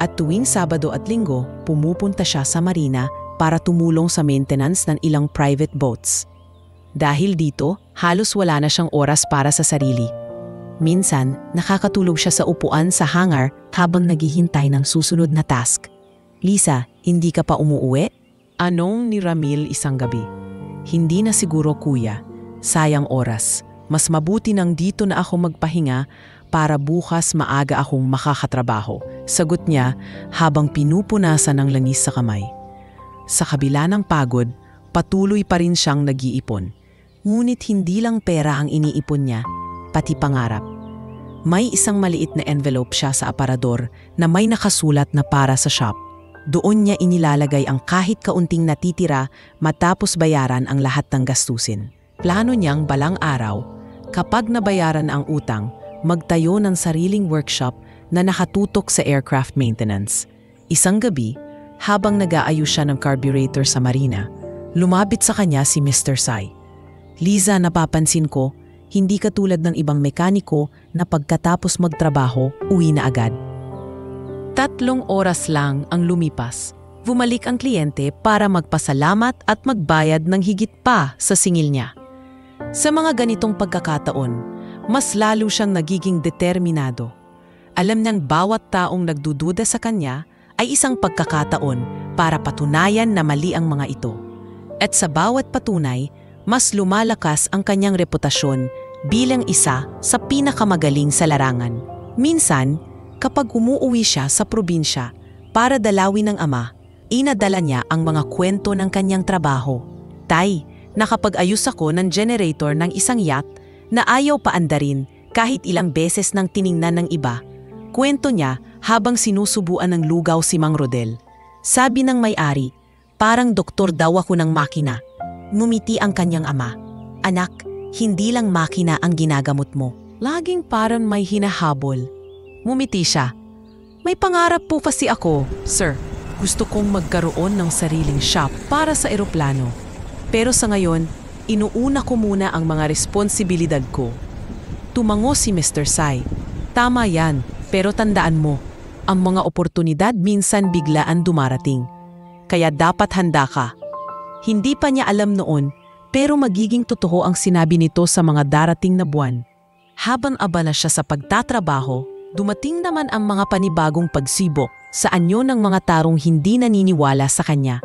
At tuwing Sabado at Linggo, pumupunta siya sa marina para tumulong sa maintenance ng ilang private boats. Dahil dito, halos wala na siyang oras para sa sarili. Minsan, nakakatulog siya sa upuan sa hangar habang naghihintay ng susunod na task. "Lisa, hindi ka pa umuuwi?" Anong ni Ramil isang gabi. "Hindi na siguro, kuya. Sayang oras. Mas mabuti nang dito na ako magpahinga para bukas maaga akong makakatrabaho," sagot niya habang pinupunasan ng langis sa kamay. Sa kabila ng pagod, patuloy pa rin siyang nag-iipon. Ngunit hindi lang pera ang iniipon niya, pati pangarap. May isang maliit na envelope siya sa aparador na may nakasulat na para sa shop. Doon niya inilalagay ang kahit kaunting natitira matapos bayaran ang lahat ng gastusin. Plano niyang balang araw, kapag nabayaran ang utang, magtayo ng sariling workshop na nakatutok sa aircraft maintenance. Isang gabi, habang nag-aayos siya ng carburetor sa marina, lumapit sa kanya si Mr. Sai. "Liza, napapansin ko, hindi ka tulad ng ibang mekaniko na pagkatapos magtrabaho, uwi na agad." 3 oras lang ang lumipas. Bumalik ang kliyente para magpasalamat at magbayad ng higit pa sa singil niya. Sa mga ganitong pagkakataon, mas lalo siyang nagiging determinado. Alam niyang bawat taong nagdududa sa kanya ay isang pagkakataon para patunayan na mali ang mga ito. At sa bawat patunay, mas lumalakas ang kanyang reputasyon bilang isa sa pinakamagaling sa larangan. Minsan, kapag umuuwi siya sa probinsya para dalawin ng ama, inadala niya ang mga kwento ng kanyang trabaho. "Tay, nakapag-ayos ako ng generator ng isang yacht na ayaw paandarin kahit ilang beses nang tiningnan ng iba," kwento niya habang sinusubuan ng lugaw si Mang Rodel. Sabi ng may-ari, "Parang doktor daw ako ng makina." Ngumiti ang kanyang ama. "Anak, hindi lang makina ang ginagamot mo." Laging parang may hinahabol. Ngumiti siya. "May pangarap po kasi ako, sir. Gusto kong magkaroon ng sariling shop para sa eroplano. Pero sa ngayon, inuuna ko muna ang mga responsibilidad ko." Tumango si Mr. Sai. "Tama yan, pero tandaan mo, ang mga oportunidad minsan biglaan dumarating. Kaya dapat handa ka." Hindi pa niya alam noon, pero magiging totoo ang sinabi nito sa mga darating na buwan. Habang abala siya sa pagtatrabaho, dumating naman ang mga panibagong pagsibok sa anyo ng mga tarong hindi naniniwala sa kanya.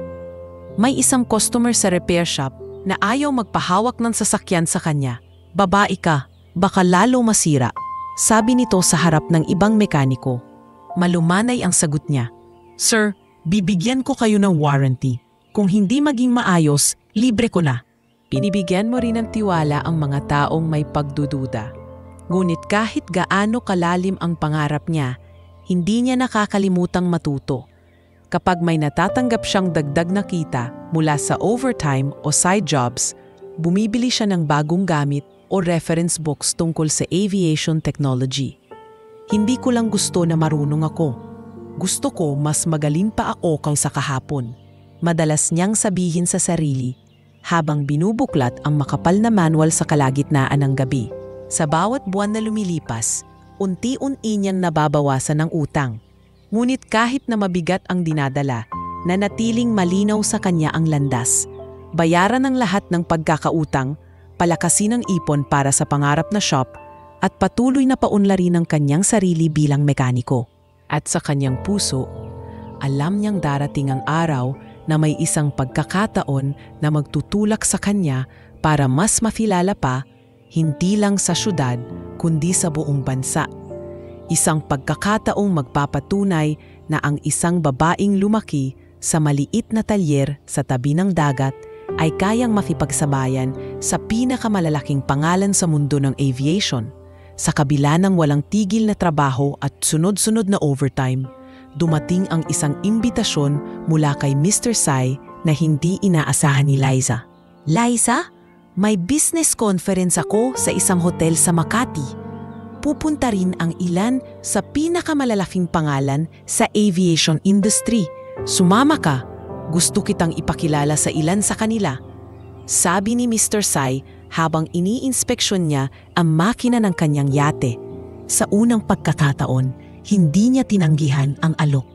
May isang customer sa repair shop na ayaw magpahawak ng sasakyan sa kanya. "Babae ka, baka lalo masira," sabi nito sa harap ng ibang mekaniko. Malumanay ang sagot niya. "Sir, bibigyan ko kayo ng warranty. Kung hindi maging maayos, libre ko na." Pinibigyan mo rin ng tiwala ang mga taong may pagdududa. Ngunit kahit gaano kalalim ang pangarap niya, hindi niya nakakalimutang matuto. Kapag may natatanggap siyang dagdag na kita mula sa overtime o side jobs, bumibili siya ng bagong gamit o reference books tungkol sa aviation technology. "Hindi ko lang gusto na marunong ako. Gusto ko mas magaling pa ako kaysa kahapon," madalas niyang sabihin sa sarili habang binubuklat ang makapal na manual sa kalagitnaan ng gabi. Sa bawat buwan na lumilipas, unti-unti niyang nababawasan ang utang. Ngunit kahit na mabigat ang dinadala, nanatiling malinaw sa kanya ang landas. Bayaran ang lahat ng pagkakautang, palakasin ang ipon para sa pangarap na shop, at patuloy na paunlarin ang kanyang sarili bilang mekaniko. At sa kanyang puso, alam niyang darating ang araw na may isang pagkakataon na magtutulak sa kanya para mas makilala pa, hindi lang sa syudad, kundi sa buong bansa. Isang pagkakataong magpapatunay na ang isang babaeng lumaki sa maliit na talyer sa tabi ng dagat ay kayang makipagsabayan sa pinakamalalaking pangalan sa mundo ng aviation. Sa kabila ng walang tigil na trabaho at sunod-sunod na overtime, dumating ang isang imbitasyon mula kay Mr. Sai na hindi inaasahan ni Liza. "Liza, may business conference ako sa isang hotel sa Makati. Pupunta rin ang ilan sa pinakamalalaking pangalan sa aviation industry. Sumama ka, gusto kitang ipakilala sa ilan sa kanila." Sabi ni Mr. Sai habang iniinspeksyon niya ang makina ng kanyang yate. Sa unang pagkakataon, hindi niya tinanggihan ang alok.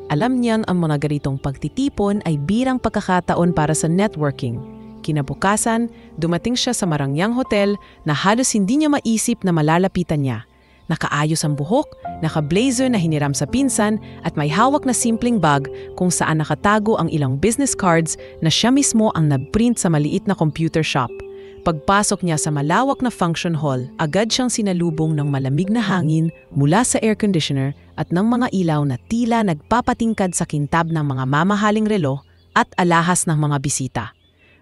Alam niyan ang mga ganitong pagtitipon ay birang pagkakataon para sa networking. Kinabukasan, dumating siya sa Marangyang Hotel na halos hindi niya maisip na malalapitan niya. Nakaayos ang buhok, naka-blazer na hiniram sa pinsan at may hawak na simpleng bag kung saan nakatago ang ilang business cards na siya mismo ang nag-print sa maliit na computer shop. Pagpasok niya sa malawak na function hall, agad siyang sinalubong ng malamig na hangin mula sa air conditioner at ng mga ilaw na tila nagpapatingkad sa kintab ng mga mamahaling relo at alahas ng mga bisita.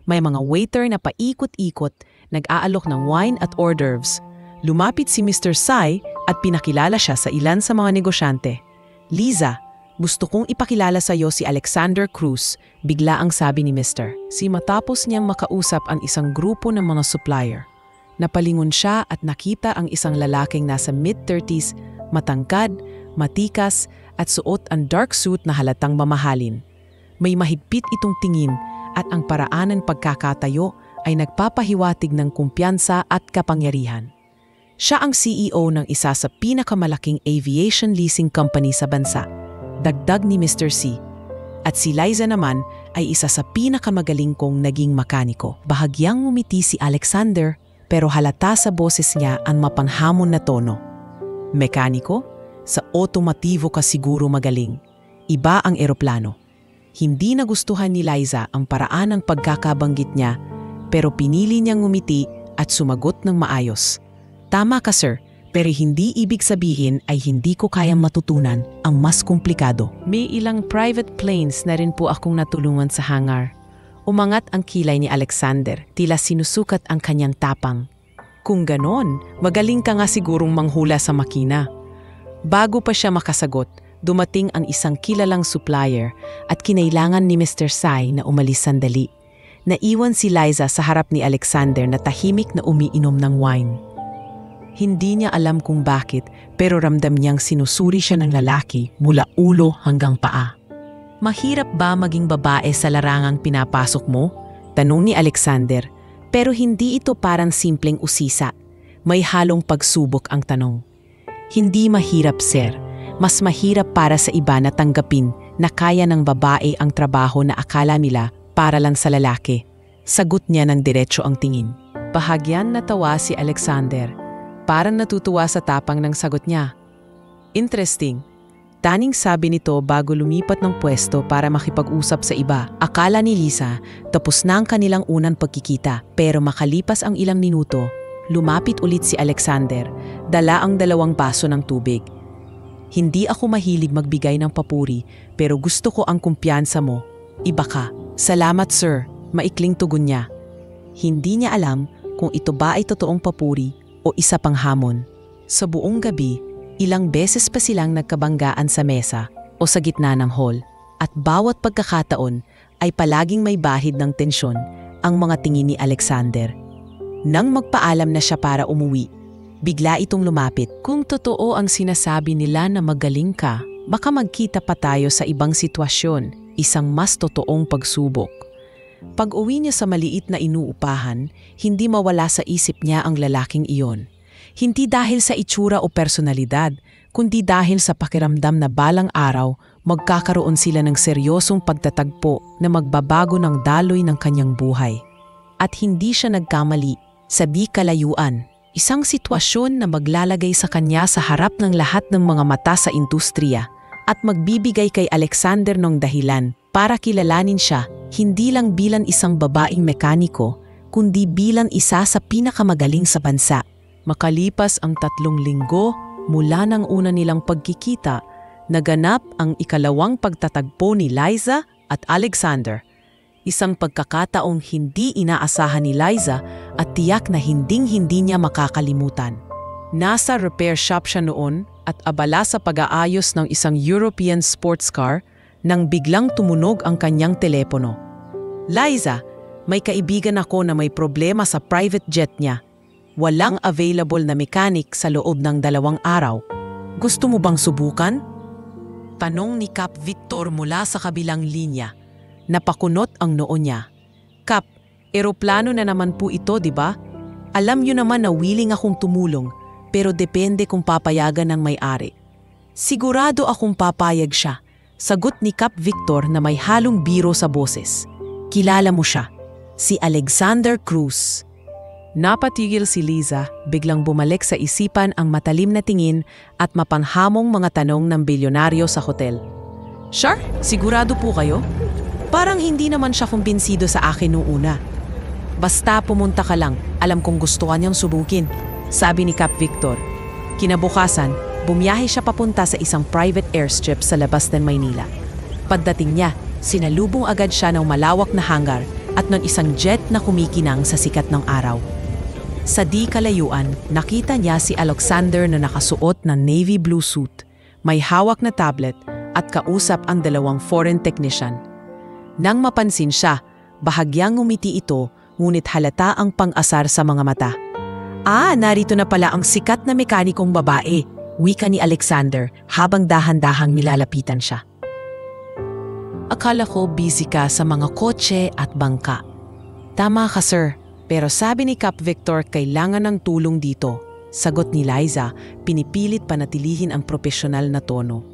May mga waiter na paikot-ikot, nag-aalok ng wine at hors d'oeuvres. Lumapit si Mr. Sai at pinakilala siya sa ilan sa mga negosyante. "Liza, gusto kong ipakilala sa iyo si Alexander Cruz," bigla ang sabi ni Mr. Si matapos niyang makausap ang isang grupo ng mga supplier. Napalingon siya at nakita ang isang lalaking nasa mid-30s, matangkad, matikas at suot ang dark suit na halatang mamahalin. May mahigpit itong tingin at ang paraan ng pagkakatayo ay nagpapahiwatig ng kumpiyansa at kapangyarihan. Siya ang CEO ng isa sa pinakamalaking aviation leasing company sa bansa, dagdag ni Mr. C. At si Liza naman ay isa sa pinakamagaling kong naging makaniko. Bahagyang ngumiti si Alexander pero halata sa boses niya ang mapanghamon na tono. "Mekaniko? Sa otomatibo ka siguro magaling. Iba ang eroplano." Hindi nagustuhan ni Liza ang paraan ng pagkakabanggit niya pero pinili niyang ngumiti at sumagot ng maayos. "Tama ka, sir, pero hindi ibig sabihin ay hindi ko kayang matutunan ang mas komplikado. May ilang private planes na rin po akong natulungan sa hangar." Umangat ang kilay ni Alexander, tila sinusukat ang kanyang tapang. "Kung ganon, magaling ka nga sigurong manghula sa makina." Bago pa siya makasagot, dumating ang isang kilalang supplier at kinailangan ni Mr. Sai na umalis sandali. Naiwan si Liza sa harap ni Alexander na tahimik na umiinom ng wine. Hindi niya alam kung bakit pero ramdam niyang sinusuri siya ng lalaki mula ulo hanggang paa. "Mahirap ba maging babae sa larangang pinapasok mo?" tanong ni Alexander. Pero hindi ito parang simpleng usisa. May halong pagsubok ang tanong. "Hindi mahirap, sir. Mas mahirap para sa iba na tanggapin na kaya ng babae ang trabaho na akala nila para lang sa lalaki." Sagot niya ng diretso ang tingin. Bahagyan natawa si Alexander. Parang natutuwa sa tapang ng sagot niya. "Interesting." Taning sabi nito bago lumipat ng pwesto para makipag-usap sa iba. Akala ni Liza tapos na ang kanilang unang pagkikita pero makalipas ang ilang minuto, lumapit ulit si Alexander, dala ang 2 baso ng tubig. "Hindi ako mahilig magbigay ng papuri pero gusto ko ang kumpiyansa mo. Iba ka." "Salamat, sir," maikling tugon niya. Hindi niya alam kung ito ba ay totoong papuri o isa pang hamon. Sa buong gabi, ilang beses pa silang nagkabanggaan sa mesa o sa gitna ng hall at bawat pagkakataon ay palaging may bahid ng tensyon ang mga tingin ni Alexander. Nang magpaalam na siya para umuwi, bigla itong lumapit. "Kung totoo ang sinasabi nila na magaling ka, baka magkita pa tayo sa ibang sitwasyon, isang mas totoong pagsubok." Pag-uwi niya sa maliit na inuupahan, hindi mawala sa isip niya ang lalaking iyon. Hindi dahil sa itsura o personalidad, kundi dahil sa pakiramdam na balang araw magkakaroon sila ng seryosong pagtatagpo na magbabago ng daloy ng kanyang buhay. At hindi siya nagkamali, sa di kalayuan, isang sitwasyon na maglalagay sa kanya sa harap ng lahat ng mga mata sa industriya at magbibigay kay Alexander ng dahilan para kilalanin siya hindi lang bilang isang babaeng mekaniko, kundi bilang isa sa pinakamagaling sa bansa. Makalipas ang 3 linggo mula ng una nilang pagkikita, naganap ang ikalawang pagtatagpo ni Liza at Alexander. Isang pagkakataong hindi inaasahan ni Liza at tiyak na hinding-hindi niya makakalimutan. Nasa repair shop siya noon at abala sa pag-aayos ng isang European sports car nang biglang tumunog ang kanyang telepono. "Liza, may kaibigan ako na may problema sa private jet niya. Walang available na mechanic sa loob ng 2 araw. Gusto mo bang subukan?" Tanong ni Cap Victor mula sa kabilang linya. Napakunot ang noo niya. "Cap, eroplano na naman po ito, di ba? Alam niyo naman na willing akong tumulong, pero depende kung papayagan ng may-ari. Sigurado akong papayag siya, sagot ni Cap Victor na may halong biro sa boses. Kilala mo siya, si Alexander Cruz. Napatigil si Liza, biglang bumalik sa isipan ang matalim na tingin at mapanghamong mga tanong ng bilyonaryo sa hotel. Sure, sigurado po kayo? Parang hindi naman siya kumbinsido sa akin noong una. Basta pumunta ka lang, alam kong gusto ka niyang subukin, sabi ni Cap Victor. Kinabukasan, bumiyahe siya papunta sa isang private airstrip sa labas ng Maynila. Pagdating niya, sinalubong agad siya ng malawak na hangar at ng isang jet na kumikinang sa sikat ng araw. Sa di kalayuan, nakita niya si Alexander na nakasuot ng navy blue suit, may hawak na tablet at kausap ang dalawang foreign technician. Nang mapansin siya, bahagyang ngumiti ito ngunit halata ang pang-asar sa mga mata. Narito na pala ang sikat na mekanikong babae, wika ni Alexander habang dahan-dahang nilalapitan siya. Akala ko busy ka sa mga kotse at bangka. Tama ka sir. Pero sabi ni Cap Victor kailangan ng tulong dito. Sagot ni Liza, pinipilit panatilihin ang propesyonal na tono.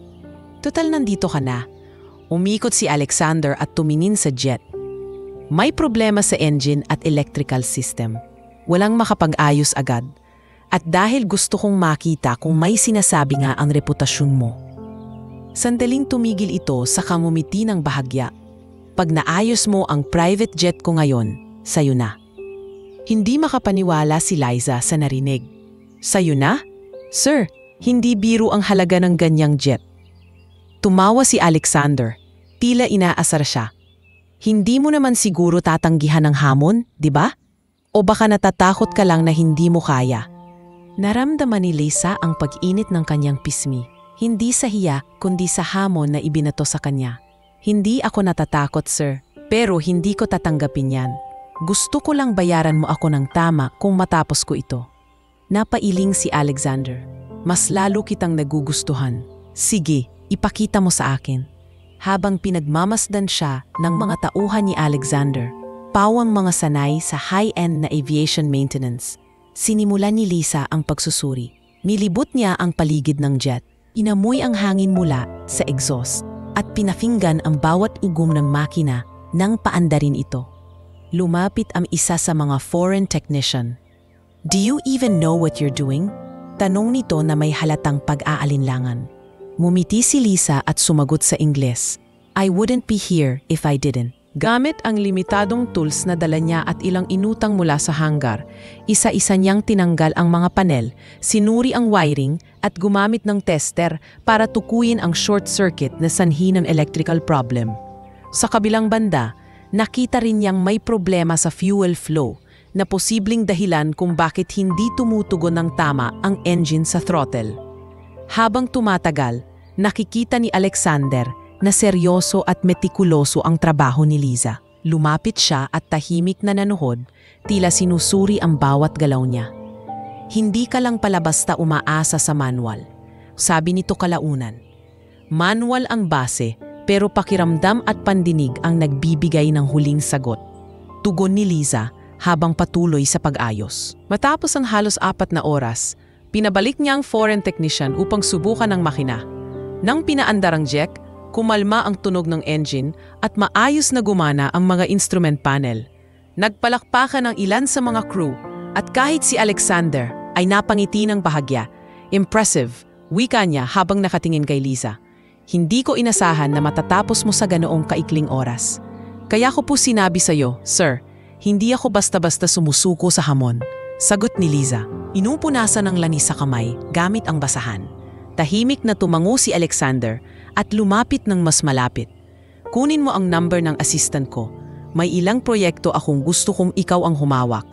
Total nandito ka na. Umikot si Alexander at tumingin sa jet. May problema sa engine at electrical system. Walang makapag-ayos agad. At dahil gusto kong makita kung may sinasabi nga ang reputasyon mo. Sandaling tumigil ito sa ngumiti ng bahagya. Pag naayos mo ang private jet ko ngayon, sayo na. Hindi makapaniwala si Liza sa narinig. Sayo na? Sir, hindi biro ang halaga ng ganyang jet. Tumawa si Alexander. Tila inaasar siya. Hindi mo naman siguro tatanggihan ng hamon, di ba? O baka natatakot ka lang na hindi mo kaya? Naramdaman ni Liza ang pag-init ng kanyang pismi. Hindi sa hiya, kundi sa hamon na ibinato sa kanya. Hindi ako natatakot, sir. Pero hindi ko tatanggapin yan. Gusto ko lang bayaran mo ako ng tama kung matapos ko ito. Napailing si Alexander. Mas lalo kitang nagugustuhan. Sige, ipakita mo sa akin. Habang pinagmamasdan siya ng mga tauhan ni Alexander, pawang mga sanay sa high-end na aviation maintenance, sinimulan ni Liza ang pagsusuri. Nilibot niya ang paligid ng jet. Inamoy ang hangin mula sa exhaust at pinakinggan ang bawat ugong ng makina nang paandarin ito. Lumapit ang isa sa mga foreign technician. Do you even know what you're doing? Tanong nito na may halatang pag-aalinlangan. Ngumiti si Liza at sumagot sa Ingles. I wouldn't be here if I didn't. Gamit ang limitadong tools na dala niya at ilang inutang mula sa hangar, isa-isa niyang tinanggal ang mga panel, sinuri ang wiring at gumamit ng tester para tukuyin ang short circuit na sanhi ng electrical problem. Sa kabilang banda, nakita rin niyang may problema sa fuel flow na posibleng dahilan kung bakit hindi tumutugon ng tama ang engine sa throttle. Habang tumatagal, nakikita ni Alexander na seryoso at metikuloso ang trabaho ni Liza. Lumapit siya at tahimik na nanohod, tila sinusuri ang bawat galaw niya. Hindi ka lang pala basta umaasa sa manual, sabi nito kalaunan. Manual ang base, pero pakiramdam at pandinig ang nagbibigay ng huling sagot. Tugon ni Liza habang patuloy sa pag-ayos. Matapos ang halos 4 na oras, pinabalik niya ang foreign technician upang subukan ang makina. Nang pinaandar ang jet, kumalma ang tunog ng engine at maayos na gumana ang mga instrument panel. Nagpalakpakan ang ilan sa mga crew at kahit si Alexander ay napangiti ng bahagya. Impressive, wika niya habang nakatingin kay Liza. Hindi ko inasahan na matatapos mo sa ganoong kaikling oras. Kaya ko po sinabi sa'yo, sir, hindi ako basta-basta sumusuko sa hamon. Sagot ni Liza. Inupunasan ng langis sa kamay gamit ang basahan. Tahimik na tumango si Alexander at lumapit ng mas malapit. Kunin mo ang number ng assistant ko. May ilang proyekto akong gusto kong ikaw ang humawak.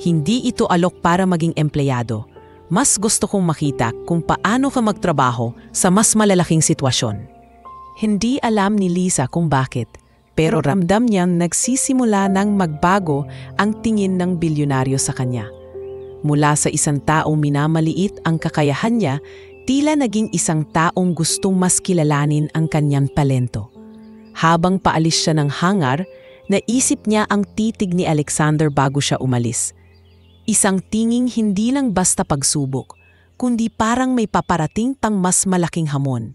Hindi ito alok para maging empleyado. Mas gusto kong makita kung paano ka magtrabaho sa mas malalaking sitwasyon. Hindi alam ni Liza kung bakit, pero ramdam niyang nagsisimula ng magbago ang tingin ng bilyonaryo sa kanya. Mula sa isang taong minamaliit ang kakayahan niya, tila naging isang taong gustong mas kilalanin ang kanyang talento. Habang paalis siya ng hangar, naisip niya ang titig ni Alexander bago siya umalis. Isang tinging hindi lang basta pagsubok, kundi parang may paparating pang mas malaking hamon.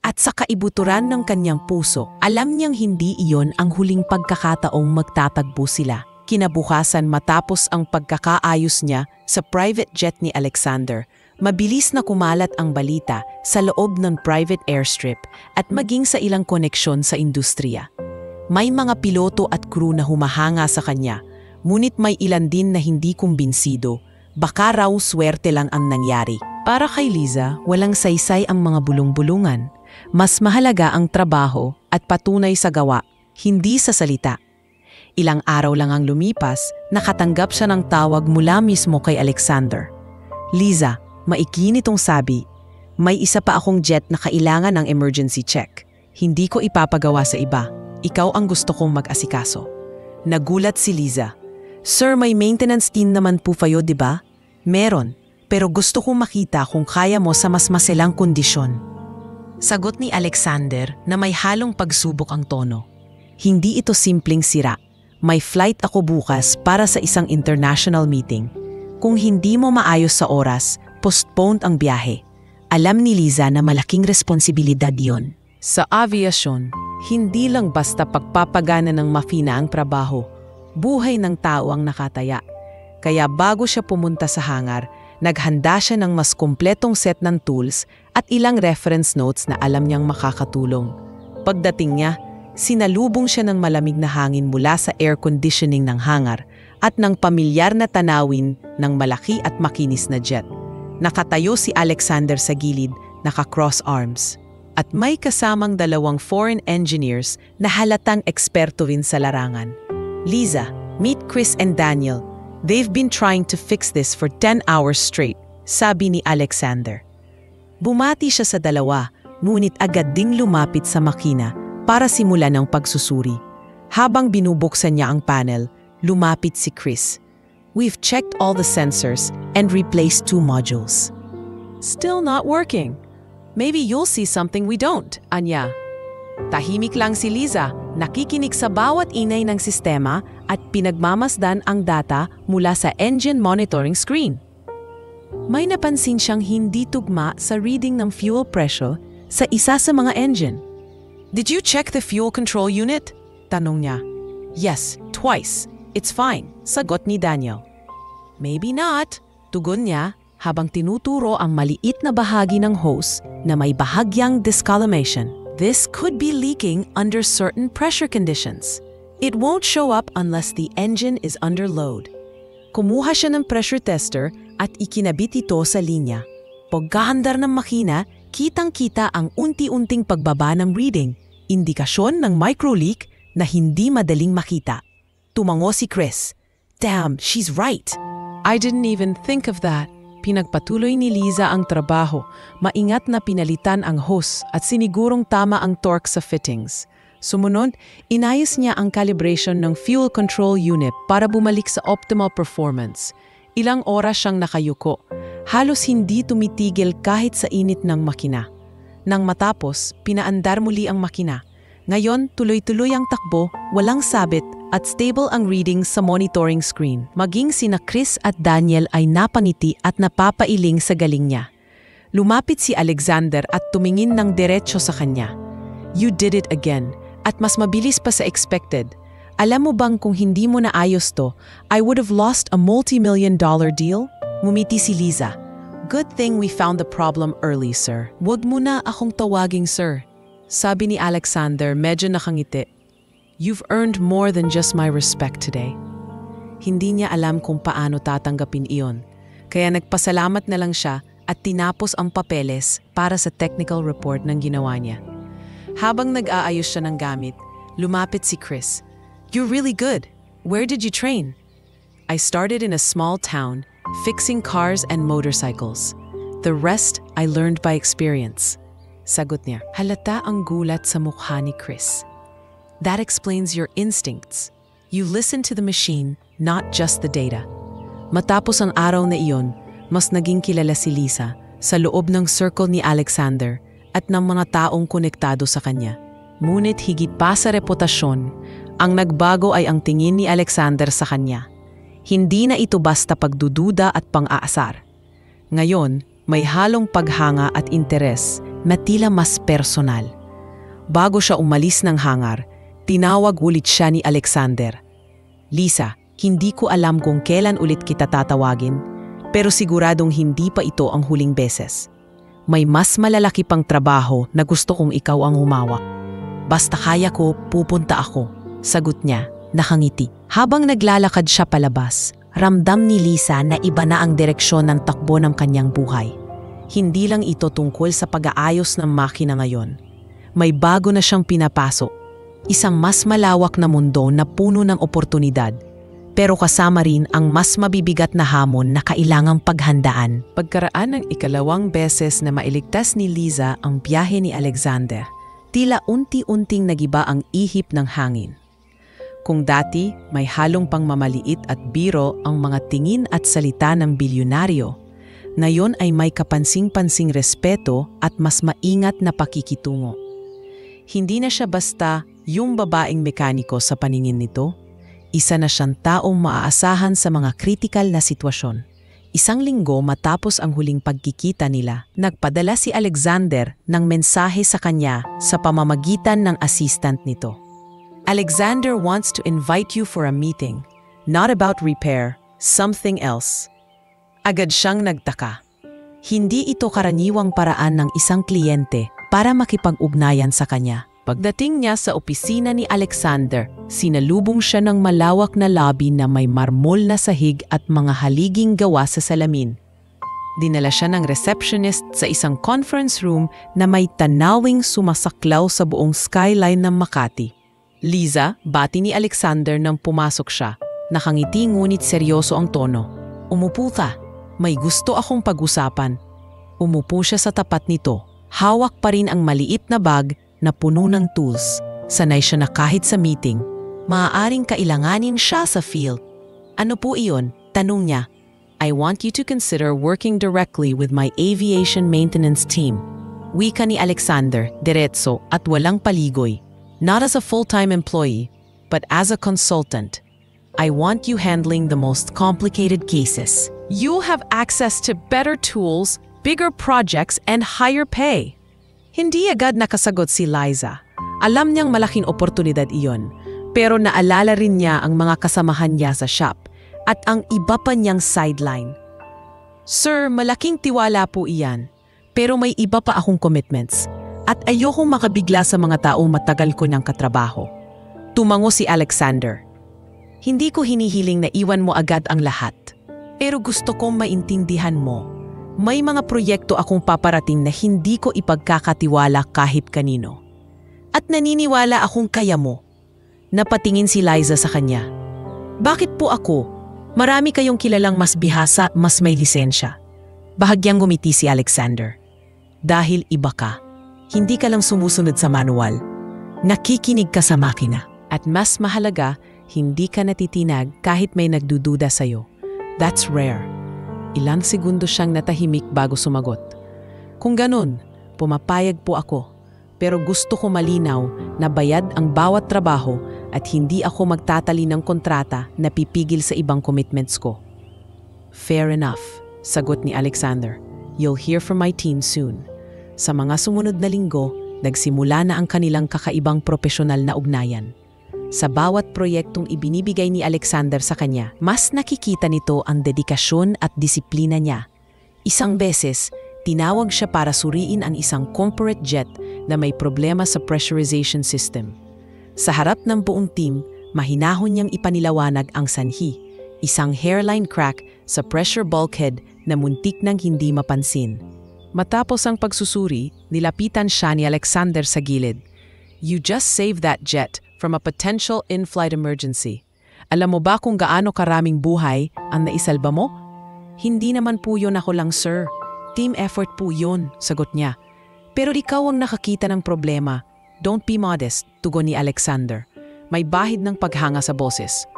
At sa kaibuturan ng kanyang puso, alam niyang hindi iyon ang huling pagkakataong magtatagpo sila. Kinabukasan matapos ang pagkakaayos niya sa private jet ni Alexander, mabilis na kumalat ang balita sa loob ng private airstrip at maging sa ilang koneksyon sa industriya. May mga piloto at crew na humahanga sa kanya, ngunit may ilan din na hindi kumbinsido. Baka raw swerte lang ang nangyari. Para kay Liza, walang saysay ang mga bulong-bulungan. Mas mahalaga ang trabaho at patunay sa gawa, hindi sa salita. Ilang araw lang ang lumipas, nakatanggap siya ng tawag mula mismo kay Alexander. Liza, maiki nitong sabi, may isa pa akong jet na kailangan ng emergency check. Hindi ko ipapagawa sa iba. Ikaw ang gusto kong mag-asikaso. Nagulat si Liza. Sir, may maintenance team naman po kayo, di ba? Meron, pero gusto kong makita kung kaya mo sa mas maselang kondisyon. Sagot ni Alexander na may halong pagsubok ang tono. Hindi ito simpleng sira. May flight ako bukas para sa isang international meeting. Kung hindi mo maayos sa oras, postponed ang biyahe. Alam ni Liza na malaking responsibilidad yon. Sa aviasyon, hindi lang basta pagpapagana ng mafina ang trabaho. Buhay ng tao ang nakataya. Kaya bago siya pumunta sa hangar, naghanda siya ng mas kumpletong set ng tools at ilang reference notes na alam niyang makakatulong. Pagdating niya, sinalubong siya ng malamig na hangin mula sa air conditioning ng hangar at ng pamilyar na tanawin ng malaki at makinis na jet. Nakatayo si Alexander sa gilid, naka-cross arms. At may kasamang dalawang foreign engineers na halatang eksperto rin sa larangan. Liza, meet Chris and Daniel. They've been trying to fix this for 10 hours straight, sabi ni Alexander. Bumati siya sa dalawa, ngunit agad ding lumapit sa makina para simulan ang pagsusuri. Habang binubuksan niya ang panel, lumapit si Chris. We've checked all the sensors and replaced 2 modules. Still not working. Maybe you'll see something we don't, Anya. Tahimik lang si Liza, nakikinig sa bawat ingay ng sistema at pinagmamasdan ang data mula sa engine monitoring screen. May napansin siyang hindi tugma sa reading ng fuel pressure sa isa sa mga engine. Did you check the fuel control unit? Tanong niya. Yes, twice. It's fine, sagot ni Daniel. Maybe not, tugon niya habang tinuturo ang maliit na bahagi ng hose na may bahagyang discollimation. This could be leaking under certain pressure conditions. It won't show up unless the engine is under load. Kumuha siya ng pressure tester at ikinabit ito sa linya. Pagkahandar ng makina, kitang-kita ang unti-unting pagbaba ng reading, indikasyon ng micro-leak na hindi madaling makita. Tumango si Chris. Damn, she's right. I didn't even think of that. Pinagpatuloy ni Liza ang trabaho, maingat na pinalitan ang hose at sinigurong tama ang torque sa fittings. Sumunod, inayos niya ang calibration ng fuel control unit para bumalik sa optimal performance. Ilang oras siyang nakayuko, halos hindi tumitigil kahit sa init ng makina. Nang matapos, pinaandar muli ang makina. Ngayon, tuloy-tuloy ang takbo, walang sabit at stable ang readings sa monitoring screen. Maging sina Chris at Daniel ay napangiti at napapailing sa galing niya. Lumapit si Alexander at tumingin ng diretso sa kanya. You did it again, at mas mabilis pa sa expected. Alam mo bang kung hindi mo naayos to, I would have lost a multi-million-dollar deal? Ngumiti si Liza. Good thing we found the problem early, sir. Huwag mo na akong tawaging sir. Sabi ni Alexander, medyo nakangiti. You've earned more than just my respect today. Hindi niya alam kung paano tatanggapin iyon, kaya nagpasalamat na lang siya at tinapos ang papeles para sa technical report ng ginawa niya. Habang nag-aayos siya ng gamit, lumapit si Chris. You're really good. Where did you train? I started in a small town, fixing cars and motorcycles. The rest I learned by experience. Sagot niya. Halata ang gulat sa mukha ni Chris. That explains your instincts. You listen to the machine, not just the data. Matapos ang araw na iyon, mas naging kilala si Liza sa loob ng circle ni Alexander at ng mga taong konektado sa kanya. Ngunit higit pa sa reputasyon, ang nagbago ay ang tingin ni Alexander sa kanya. Hindi na ito basta pagdududa at pang-aasar. Ngayon, may halong paghanga at interes na tila mas personal. Bago siya umalis ng hangar, tinawag ulit siya ni Alexander. Lisa, hindi ko alam kung kailan ulit kita tatawagin, pero siguradong hindi pa ito ang huling beses. May mas malalaki pang trabaho na gusto kong ikaw ang humawak. Basta kaya ko, pupunta ako, sagot niya, nakangiti. Habang naglalakad siya palabas, ramdam ni Lisa na iba na ang direksyon ng takbo ng kanyang buhay. Hindi lang ito tungkol sa pag-aayos ng makina ngayon. May bago na siyang pinapasok. Isang mas malawak na mundo na puno ng oportunidad. Pero kasama rin ang mas mabibigat na hamon na kailangang paghandaan. Pagkaraan ng ikalawang beses na mailigtas ni Lisa ang biyahe ni Alexander, tila unti-unting nagiba ang ihip ng hangin. Kung dati may halong pangmamaliit at biro ang mga tingin at salita ng bilyonaryo, ngayon ay may kapansing-pansing respeto at mas maingat na pakikitungo. Hindi na siya basta yung babaeng mekaniko sa paningin nito. Isa na siyang taong maaasahan sa mga kritikal na sitwasyon. Isang linggo matapos ang huling pagkikita nila, nagpadala si Alexander ng mensahe sa kanya sa pamamagitan ng assistant nito. Alexander wants to invite you for a meeting. Not about repair, something else. Agad siyang nagtaka. Hindi ito karaniwang paraan ng isang kliyente para makipag-ugnayan sa kanya. Pagdating niya sa opisina ni Alexander, sinalubong siya ng malawak na lobby na may marmol na sahig at mga haliging gawa sa salamin. Dinala siya ng receptionist sa isang conference room na may tanawing sumasaklaw sa buong skyline ng Makati. Lisa, bati ni Alexander nang pumasok siya. Nakangiti ngunit seryoso ang tono. Umupo ka. May gusto akong pag-usapan. Umupo siya sa tapat nito. Hawak pa rin ang maliit na bag na puno ng tools. Sanay siya na kahit sa meeting, maaaring kailanganin siya sa field. Ano po iyon? Tanong niya. I want you to consider working directly with my aviation maintenance team. Wika ni Alexander, diretso at walang paligoy. Not as a full-time employee, but as a consultant. I want you handling the most complicated cases. You have access to better tools, bigger projects, and higher pay. Hindi agad nakasagot si Liza. Alam niyang malaking oportunidad iyon, pero naalala rin niya ang mga kasamahan niya sa shop at ang iba pa niyang sideline. Sir, malaking tiwala po iyan, pero may iba pa akong commitments at ayokong makabigla sa mga taong matagal ko niyang katrabaho. Tumango si Alexander. Hindi ko hinihiling na iwan mo agad ang lahat, pero gusto kong maintindihan mo. May mga proyekto akong paparating na hindi ko ipagkakatiwala kahit kanino. At naniniwala akong kaya mo. Napatingin si Liza sa kanya. Bakit po ako? Marami kayong kilalang mas bihasa, mas may lisensya. Bahagyang gumiti si Alexander. Dahil iba ka. Hindi ka lang sumusunod sa manual. Nakikinig ka sa makina. At mas mahalaga, hindi ka natitinag kahit may nagdududa sa'yo. That's rare. Ilang segundo siyang natahimik bago sumagot. Kung ganun, pumapayag po ako. Pero gusto ko malinaw na bayad ang bawat trabaho at hindi ako magtatali ng kontrata na pipigil sa ibang commitments ko. Fair enough, sagot ni Alexander. You'll hear from my team soon. Sa mga sumunod na linggo, nagsimula na ang kanilang kakaibang profesional na ugnayan. Sa bawat proyektong ibinibigay ni Alexander sa kanya, mas nakikita nito ang dedikasyon at disiplina niya. Isang beses, tinawag siya para suriin ang isang corporate jet na may problema sa pressurization system. Sa harap ng buong team, mahinahon niyang ipanilawanag ang sanhi, isang hairline crack sa pressure bulkhead na muntik nang hindi mapansin. Matapos ang pagsusuri, nilapitan siya ni Alexander sa gilid. You just saved that jet from a potential in-flight emergency. Alam mo ba kung gaano karaming buhay ang naisalba mo? Hindi naman po yun ako lang, sir. Team effort po yun, sagot niya. Pero ikaw ang nakakita ng problema. Don't be modest, tugon ni Alexander. May bahid ng paghanga sa boses.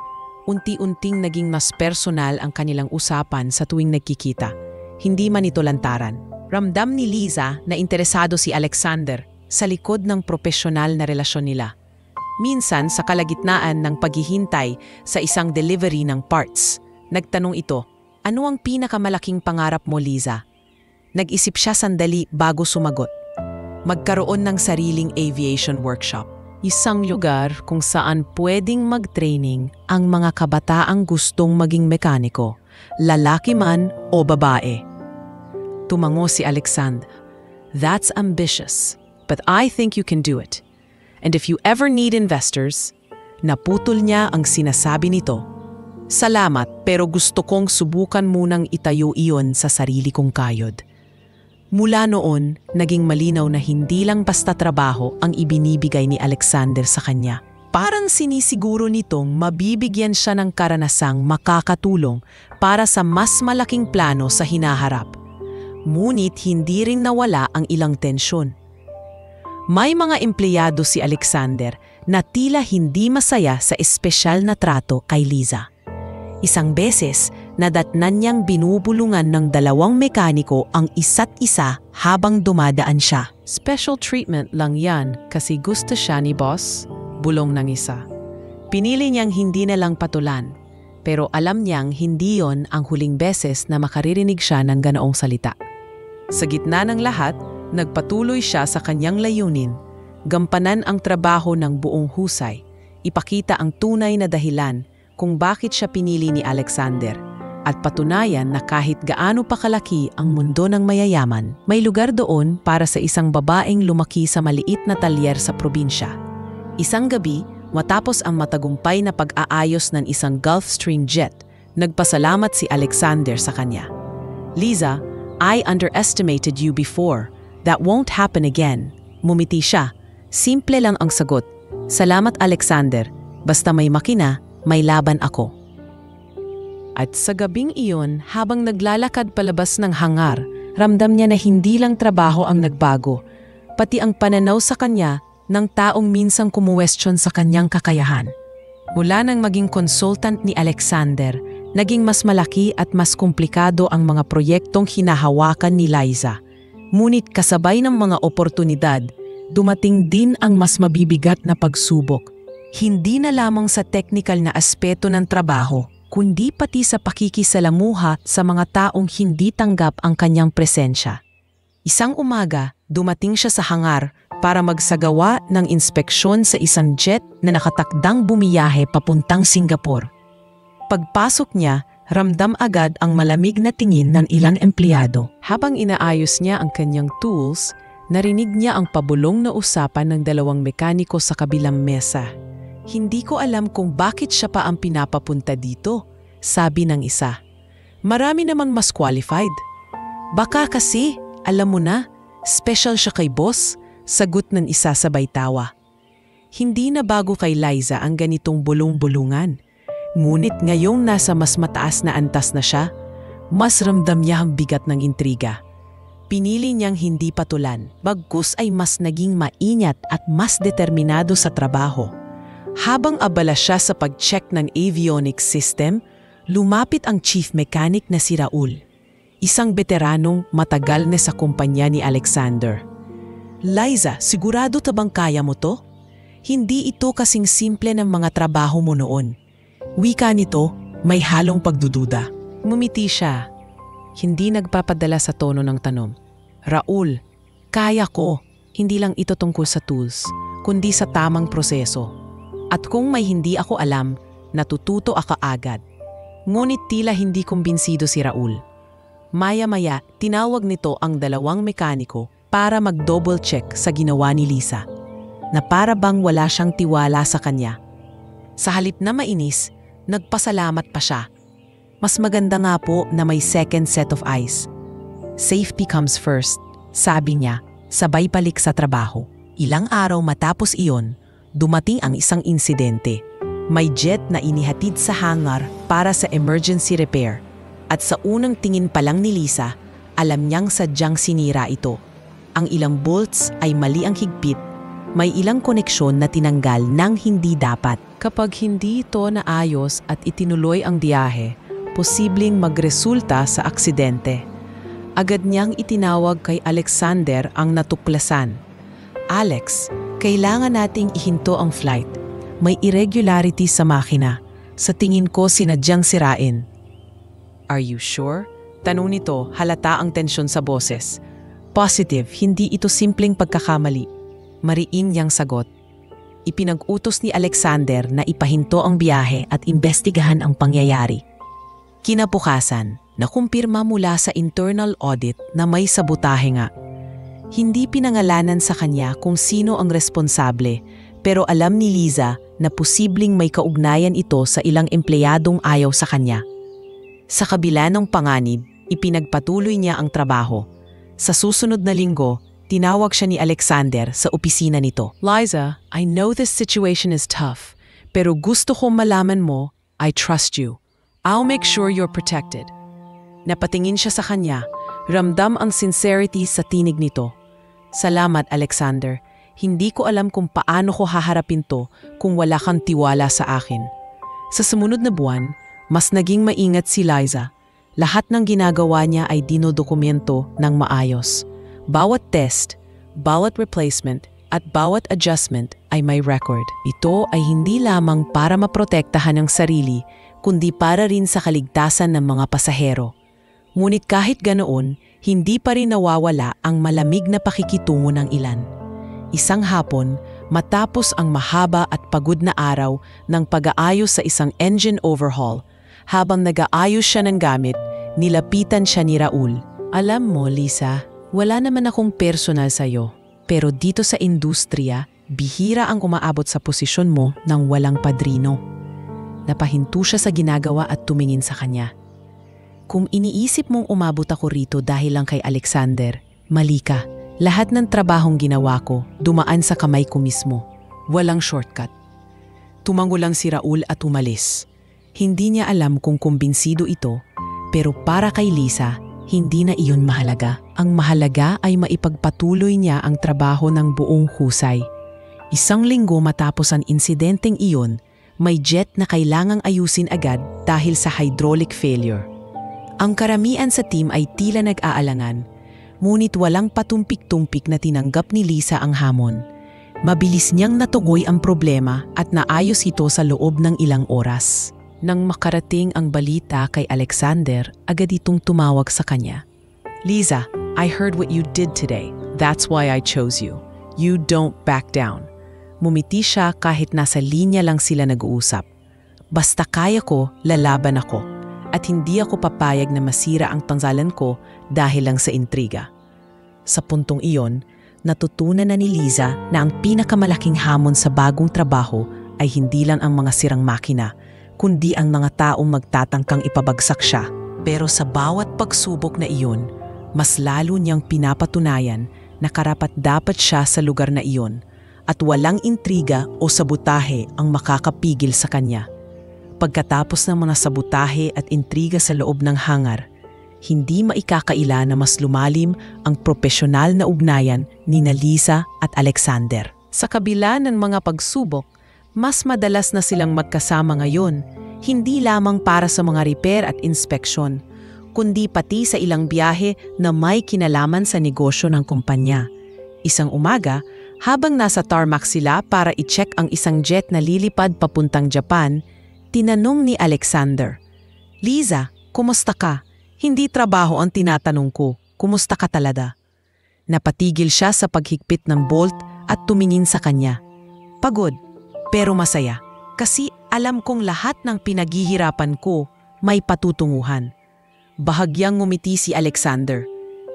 Unti-unting naging mas personal ang kanilang usapan sa tuwing nagkikita. Hindi man ito lantaran. Ramdam ni Lisa na interesado si Alexander sa likod ng propesyonal na relasyon nila. Minsan sa kalagitnaan ng paghihintay sa isang delivery ng parts, Nagtanong ito, ano ang pinakamalaking pangarap mo, Liza? Nag-isip siya sandali bago sumagot. Magkaroon ng sariling aviation workshop. Isang lugar kung saan pwedeng mag-training ang mga kabataang gustong maging mekaniko, lalaki man o babae. Tumango si Alexander. That's ambitious, but I think you can do it. And if you ever need investors, naputol niya ang sinasabi nito. Salamat, pero gusto kong subukan munang itayo iyon sa sarili kong kayod. Mula noon, naging malinaw na hindi lang basta trabaho ang ibinibigay ni Alexander sa kanya. Parang sinisiguro nitong mabibigyan siya ng karanasang makakatulong para sa mas malaking plano sa hinaharap. Ngunit hindi rin nawala ang ilang tensyon. May mga empleyado si Alexander na tila hindi masaya sa espesyal na trato kay Liza. Isang beses, nadatnan niyang binubulungan ng 2 mekaniko ang isa't isa habang dumadaan siya. Special treatment lang yan kasi gusto siya ni boss, bulong ng isa. Pinili niyang hindi na lang patulan, pero alam niyang hindi yon ang huling beses na makaririnig siya ng ganoong salita. Sa gitna ng lahat, nagpatuloy siya sa kanyang layunin, gampanan ang trabaho ng buong husay, ipakita ang tunay na dahilan kung bakit siya pinili ni Alexander, at patunayan na kahit gaano pa kalaki ang mundo ng mayayaman, may lugar doon para sa isang babaeng lumaki sa maliit na talyer sa probinsya. Isang gabi, matapos ang matagumpay na pag-aayos ng isang Gulfstream jet, nagpasalamat si Alexander sa kanya. Liza, I underestimated you before. That won't happen again. Mumiti siya. Simple lang ang sagot. Salamat Alexander. Basta may makina, may laban ako. At sa gabing iyon, habang naglalakad palabas ng hangar, ramdam niya na hindi lang trabaho ang nagbago, pati ang pananaw sa kanya ng taong minsang kumuwestiyon sa kanyang kakayahan. Mula nang maging consultant ni Alexander, naging mas malaki at mas komplikado ang mga proyektong hinahawakan ni Liza. Ngunit kasabay ng mga oportunidad, dumating din ang mas mabibigat na pagsubok. Hindi na lamang sa technical na aspeto ng trabaho, kundi pati sa pakikisalamuha sa mga taong hindi tanggap ang kanyang presensya. Isang umaga, dumating siya sa hangar para magsagawa ng inspeksyon sa isang jet na nakatakdang bumiyahe papuntang Singapore. Pagpasok niya, ramdam agad ang malamig na tingin ng ilang empleyado. Habang inaayos niya ang kanyang tools, narinig niya ang pabulong na usapan ng 2 mekaniko sa kabilang mesa. Hindi ko alam kung bakit siya pa ang pinapapunta dito, sabi ng isa. Marami namang mas qualified. Baka kasi, alam mo na, special siya kay boss, sagot ng isa sabay tawa. Hindi na bago kay Liza ang ganitong bulong-bulungan. Ngunit ngayong nasa mas mataas na antas na siya, mas ramdam niya ang bigat ng intriga. Pinili niyang hindi patulan, bagkus ay mas naging maingat at mas determinado sa trabaho. Habang abala siya sa pag-check ng avionics system, lumapit ang chief mechanic na si Raul, isang veteranong matagal na sa kumpanya ni Alexander. Liza, sigurado ta bang kaya mo to? Hindi ito kasing simple ng mga trabaho mo noon. Wika nito, may halong pagdududa. Mumiti siya. Hindi nagpapadala sa tono ng tanong. Raul, kaya ko. Hindi lang ito tungkol sa tools, kundi sa tamang proseso. At kung may hindi ako alam, natututo ako agad. Ngunit tila hindi kumbinsido si Raul. Maya-maya, tinawag nito ang 2 mekaniko para mag-double check sa ginawa ni Liza, na para bang wala siyang tiwala sa kanya. Sa halip na mainis, nagpasalamat pa siya. Mas maganda nga po na may second set of eyes. Safety comes first, sabi niya, sabay balik sa trabaho. Ilang araw matapos iyon, dumating ang isang insidente. May jet na inihatid sa hangar para sa emergency repair. At sa unang tingin pa lang ni Liza, alam niyang sadyang sinira ito. Ang ilang bolts ay mali ang higpit. May ilang koneksyon na tinanggal nang hindi dapat. Kapag hindi ito naayos at itinuloy ang biyahe, posibleng magresulta sa aksidente. Agad niyang itinawag kay Alexander ang natuklasan. Alex, kailangan nating ihinto ang flight. May irregularity sa makina. Sa tingin ko sinadyang sirain. Are you sure? Tanong nito, halata ang tensyon sa boses. Positive, hindi ito simpleng pagkakamali. Mariin niyang sagot. Ipinag-utos ni Alexander na ipahinto ang biyahe at imbestigahan ang pangyayari. Kinabukasan, nakumpirma mula sa internal audit na may sabotahe nga. Hindi pinangalanan sa kanya kung sino ang responsable, pero alam ni Liza na posibleng may kaugnayan ito sa ilang empleyadong ayaw sa kanya. Sa kabila ng panganib, ipinagpatuloy niya ang trabaho. Sa susunod na linggo, tinawag siya ni Alexander sa opisina nito. Liza, I know this situation is tough, pero gusto kong malaman mo, I trust you. I'll make sure you're protected. Napatingin siya sa kanya, ramdam ang sincerity sa tinig nito. Salamat, Alexander. Hindi ko alam kung paano ko haharapin to kung wala kang tiwala sa akin. Sa sumunod na buwan, mas naging maingat si Liza. Lahat ng ginagawa niya ay dinodokumento ng maayos. Bawat test, bawat replacement, at bawat adjustment ay may record. Ito ay hindi lamang para maprotektahan ang sarili, kundi para rin sa kaligtasan ng mga pasahero. Ngunit kahit ganoon, hindi pa rin nawawala ang malamig na pakikitungo ng ilan. Isang hapon, matapos ang mahaba at pagod na araw ng pag-aayos sa isang engine overhaul, habang nag-aayos siya ng gamit, nilapitan siya ni Raul. Alam mo, Lisa, wala naman akong personal sa'yo, pero dito sa industriya, bihira ang umaabot sa posisyon mo nang walang padrino. Napahinto siya sa ginagawa at tumingin sa kanya. Kung iniisip mong umabot ako rito dahil lang kay Alexander, mali ka. Lahat ng trabahong ginawa ko, dumaan sa kamay ko mismo. Walang shortcut. Tumango lang si Raul at umalis. Hindi niya alam kung kumbinsido ito, pero para kay Lisa, hindi na iyon mahalaga. Ang mahalaga ay maipagpatuloy niya ang trabaho ng buong husay. Isang linggo matapos ang insidenteng iyon, may jet na kailangang ayusin agad dahil sa hydraulic failure. Ang karamihan sa team ay tila nag-aalangan, ngunit walang patumpik-tumpik na tinanggap ni Lisa ang hamon. Mabilis niyang natugoy ang problema at naayos ito sa loob ng ilang oras. Nang makarating ang balita kay Alexander, agad itong tumawag sa kanya. Liza, I heard what you did today. That's why I chose you. You don't back down. Mumiti siya kahit nasa linya lang sila nag-uusap. Basta kaya ko, lalaban ako. At hindi ako papayag na masira ang pangalan ko dahil lang sa intriga. Sa puntong iyon, natutunan na ni Liza na ang pinakamalaking hamon sa bagong trabaho ay hindi lang ang mga sirang makina, kundi ang mga taong magtatangkang ipabagsak siya. Pero sa bawat pagsubok na iyon, mas lalo niyang pinapatunayan na karapat-dapat siya sa lugar na iyon at walang intriga o sabotahe ang makakapigil sa kanya. Pagkatapos ng mga sabotahe at intriga sa loob ng hangar, hindi maikakaila na mas lumalim ang propesyonal na ugnayan ni Lisa at Alexander. Sa kabila ng mga pagsubok, mas madalas na silang magkasama ngayon, hindi lamang para sa mga repair at inspeksyon, kundi pati sa ilang biyahe na may kinalaman sa negosyo ng kumpanya. Isang umaga, habang nasa tarmac sila para i-check ang isang jet na lilipad papuntang Japan, tinanong ni Alexander, Liza, kumusta ka? Hindi trabaho ang tinatanong ko, kumusta ka talaga? Napatigil siya sa paghigpit ng bolt at tumingin sa kanya. Pagod, pero masaya. Kasi alam kong lahat ng pinaghihirapan ko may patutunguhan. Bahagyang ngumiti si Alexander.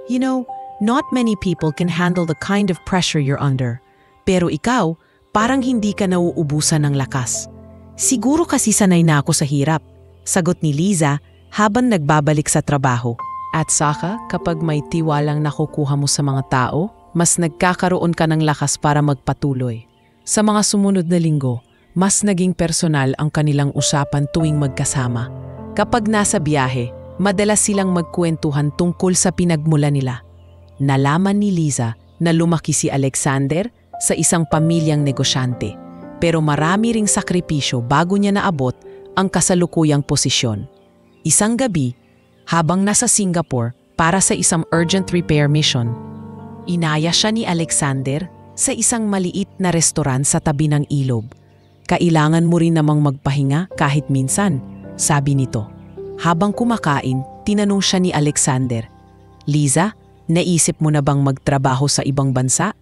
You know, not many people can handle the kind of pressure you're under. Pero ikaw, parang hindi ka nauubusan ng lakas. Siguro kasi sanay na ako sa hirap, sagot ni Liza habang nagbabalik sa trabaho. At saka, kapag may tiwalang nakukuha mo sa mga tao, mas nagkakaroon ka ng lakas para magpatuloy. Sa mga sumunod na linggo, mas naging personal ang kanilang usapan tuwing magkasama. Kapag nasa biyahe, madalas silang magkwentuhan tungkol sa pinagmula nila. Nalaman ni Liza na lumaki si Alexander sa isang pamilyang negosyante, pero marami ring sakripisyo bago niya naabot ang kasalukuyang posisyon. Isang gabi, habang nasa Singapore para sa isang urgent repair mission, inaya siya ni Alexander sa isang maliit na restoran sa tabi ng ilog. Kailangan mo rin namang magpahinga kahit minsan, sabi nito. Habang kumakain, tinanong siya ni Alexander, "Liza, naisip mo na bang magtrabaho sa ibang bansa?